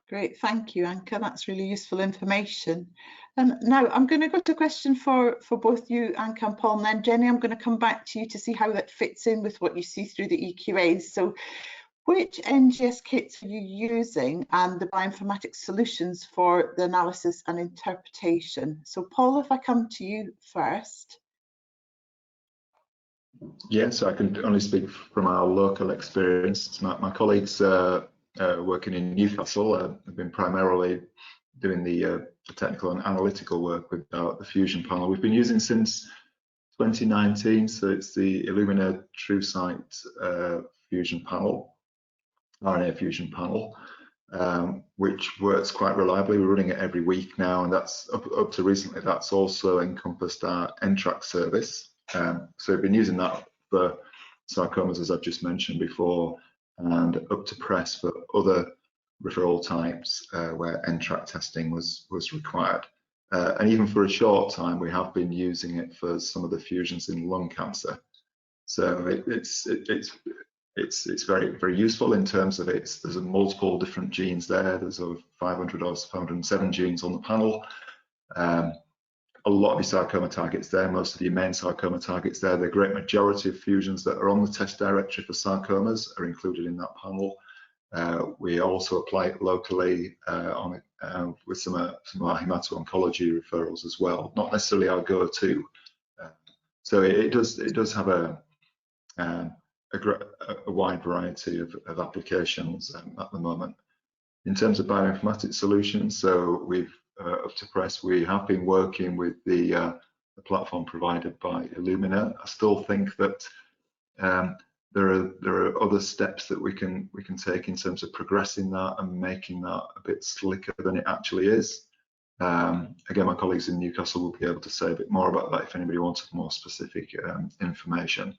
Great, thank you, Anca. That's really useful information. Now I'm going to go to a question for both you, Anca and Paul, and then Jenny, I'm going to come back to you to see how that fits in with what you see through the EQAs. So which NGS kits are you using and the bioinformatics solutions for the analysis and interpretation? So Paul, if I come to you first. Yes, I can only speak from our local experience. My colleagues working in Newcastle have been primarily doing the technical and analytical work with the fusion panel. We've been using since 2019, so it's the Illumina TrueSight fusion panel, RNA fusion panel, which works quite reliably. We're running it every week now, and that's up to recently. That's also encompassed our NTRAC service. So we've been using that for sarcomas, as I've just mentioned before, and up to press for other referral types where NTRAC testing was required. And even for a short time, we have been using it for some of the fusions in lung cancer. So it's very, very useful in terms of there's multiple different genes there. There's over 500 or 507 genes on the panel. A lot of your sarcoma targets there, most of your main sarcoma targets there. The great majority of fusions that are on the test directory for sarcomas are included in that panel. We also apply it locally with some of our hemato-oncology referrals as well, not necessarily our go-to. So it does have a wide variety of applications at the moment. In terms of bioinformatics solutions, so we've up to press, we have been working with the platform provided by Illumina. I still think that there are other steps that we can take in terms of progressing that and making that a bit slicker than it actually is. Again, my colleagues in Newcastle will be able to say a bit more about that if anybody wanted more specific information.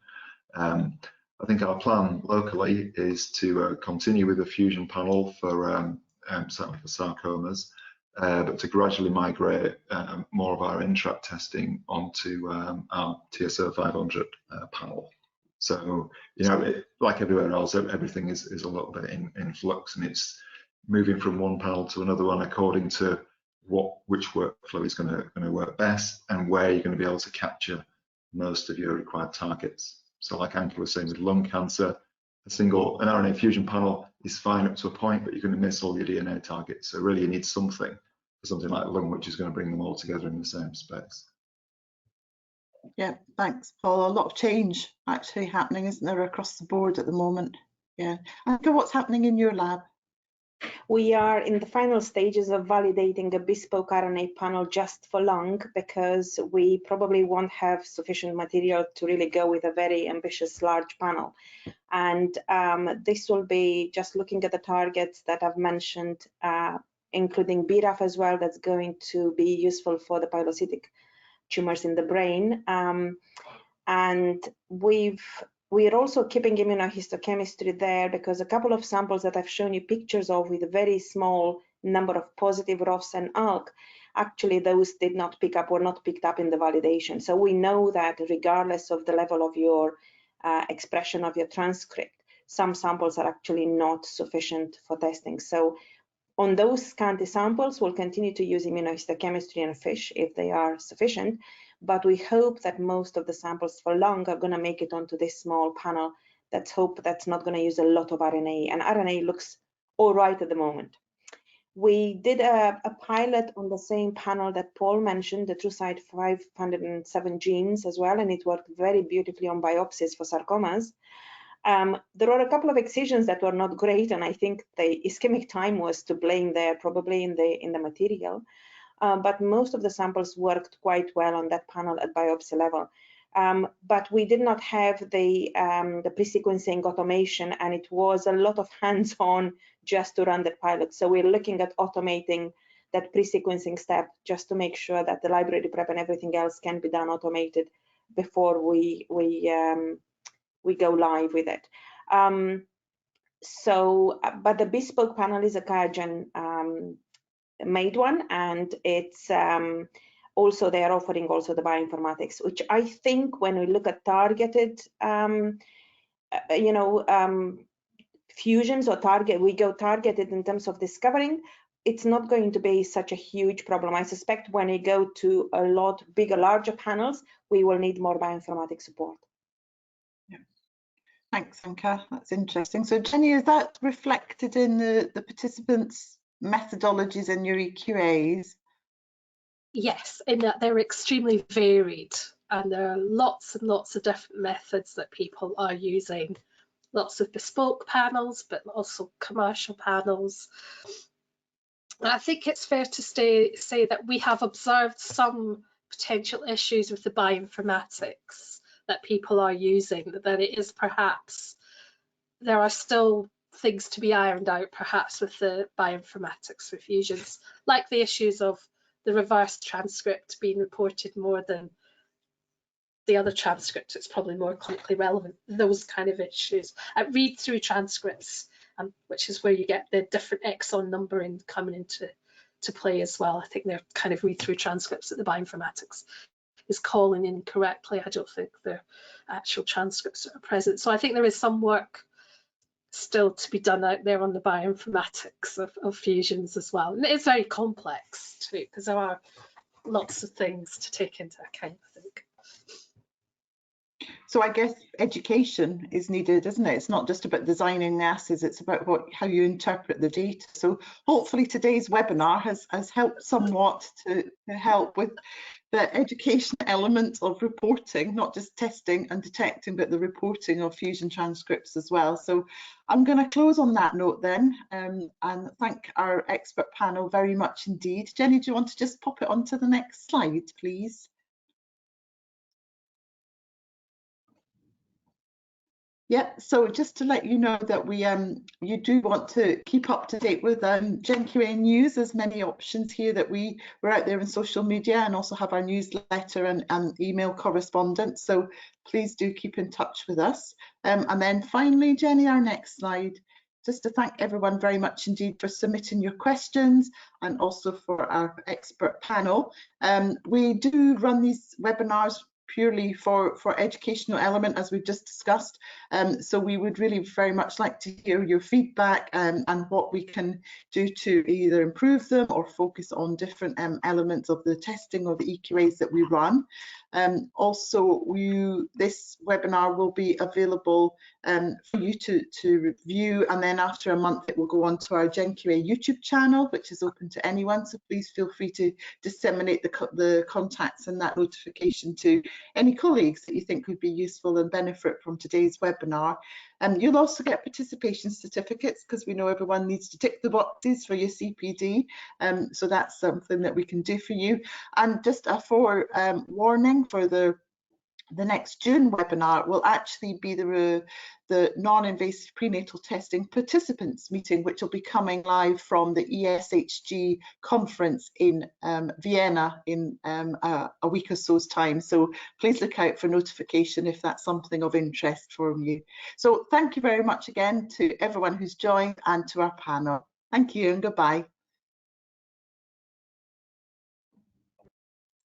I think our plan locally is to continue with the fusion panel for certainly for sarcomas, but to gradually migrate more of our NTRAC testing onto our TSO 500 panel. So, you know, like everywhere else, everything is a little bit in flux, and it's moving from one panel to another one according to which workflow is going to work best and where you're going to be able to capture most of your required targets. So like Anca was saying with lung cancer, an RNA fusion panel is fine up to a point, but you're going to miss all your DNA targets. So really you need something for something like lung, which is going to bring them all together in the same space. Yeah, thanks, Paul. A lot of change actually happening, isn't there, across the board at the moment? Yeah. Anca, what's happening in your lab? We are in the final stages of validating a bespoke RNA panel just for lung, because we probably won't have sufficient material to really go with a very ambitious large panel. And this will be just looking at the targets that I've mentioned, including BRAF as well, that's going to be useful for the pilocytic tumors in the brain. And we're also keeping immunohistochemistry there, because a couple of samples that I've shown you pictures of with a very small number of positive ROS and ALK, actually those were not picked up in the validation. So we know that regardless of the level of your expression of your transcript, some samples are actually not sufficient for testing. So on those scanty samples, we'll continue to use immunohistochemistry and FISH if they are sufficient, but we hope that most of the samples for lung are going to make it onto this small panel. Let's hope that's not going to use a lot of RNA, and RNA looks all right at the moment. We did a pilot on the same panel that Paul mentioned, the TrueSight 507 genes as well, and it worked very beautifully on biopsies for sarcomas. There are a couple of excisions that were not great, and I think the ischemic time was to blame there, probably in the material. But most of the samples worked quite well on that panel at biopsy level. But we did not have the pre-sequencing automation, and it was a lot of hands-on just to run the pilot. So we're looking at automating that pre-sequencing step just to make sure that the library prep and everything else can be done automated before we go live with it. But the bespoke panel is a QIAGEN made one, and it's also they are offering also the bioinformatics, which I think when we look at targeted fusions or we go targeted in terms of discovering, it's not going to be such a huge problem. I suspect when we go to a lot bigger, larger panels, we will need more bioinformatics support. Yeah. Thanks, Anca. That's interesting. So Jenny, is that reflected in the participants' methodologies in your EQAs? Yes, in that they're extremely varied, and there are lots and lots of different methods that people are using. Lots of bespoke panels, but also commercial panels. And I think it's fair to say that we have observed some potential issues with the bioinformatics that people are using, that it is perhaps, there are still things to be ironed out perhaps with the bioinformatics for fusions, like the issues of the reverse transcript being reported more than the other transcript. It's probably more clinically relevant, those kind of issues. Read-through transcripts, which is where you get the different exon numbering coming into play as well. I think they're kind of read-through transcripts that the bioinformatics is calling incorrectly. I don't think they're actual transcripts that are present. So I think there is some work still to be done out there on the bioinformatics of fusions as well. And it's very complex too, because there are lots of things to take into account, I think. So I guess education is needed, isn't it? It's not just about designing the assays, it's about how you interpret the data. So hopefully today's webinar has helped somewhat to help with the education element of reporting, not just testing and detecting, but the reporting of fusion transcripts as well. So I'm going to close on that note then, and thank our expert panel very much indeed. Jenny, do you want to just pop it onto the next slide, please? Yeah, so just to let you know that we you do want to keep up to date with GenQA news. There's many options here that we're out there in social media, and also have our newsletter and email correspondence. So please do keep in touch with us. And then finally, Jenny, our next slide, just to thank everyone very much indeed for submitting your questions, and also for our expert panel. We do run these webinars purely for educational element, as we've just discussed. So we would really very much like to hear your feedback and what we can do to either improve them or focus on different elements of the testing or the EQAs that we run. Also, this webinar will be available for you to review, and then after a month it will go on to our GenQA YouTube channel, which is open to anyone. So please feel free to disseminate the contacts and that notification to any colleagues that you think would be useful and benefit from today's webinar. You'll also get participation certificates, because we know everyone needs to tick the boxes for your CPD. So that's something that we can do for you. And just a forewarning for the next June webinar will actually be the non-invasive prenatal testing participants meeting, which will be coming live from the ESHG conference in Vienna in a week or so's time. So please look out for notification if that's something of interest for you. So thank you very much again to everyone who's joined and to our panel. Thank you and goodbye.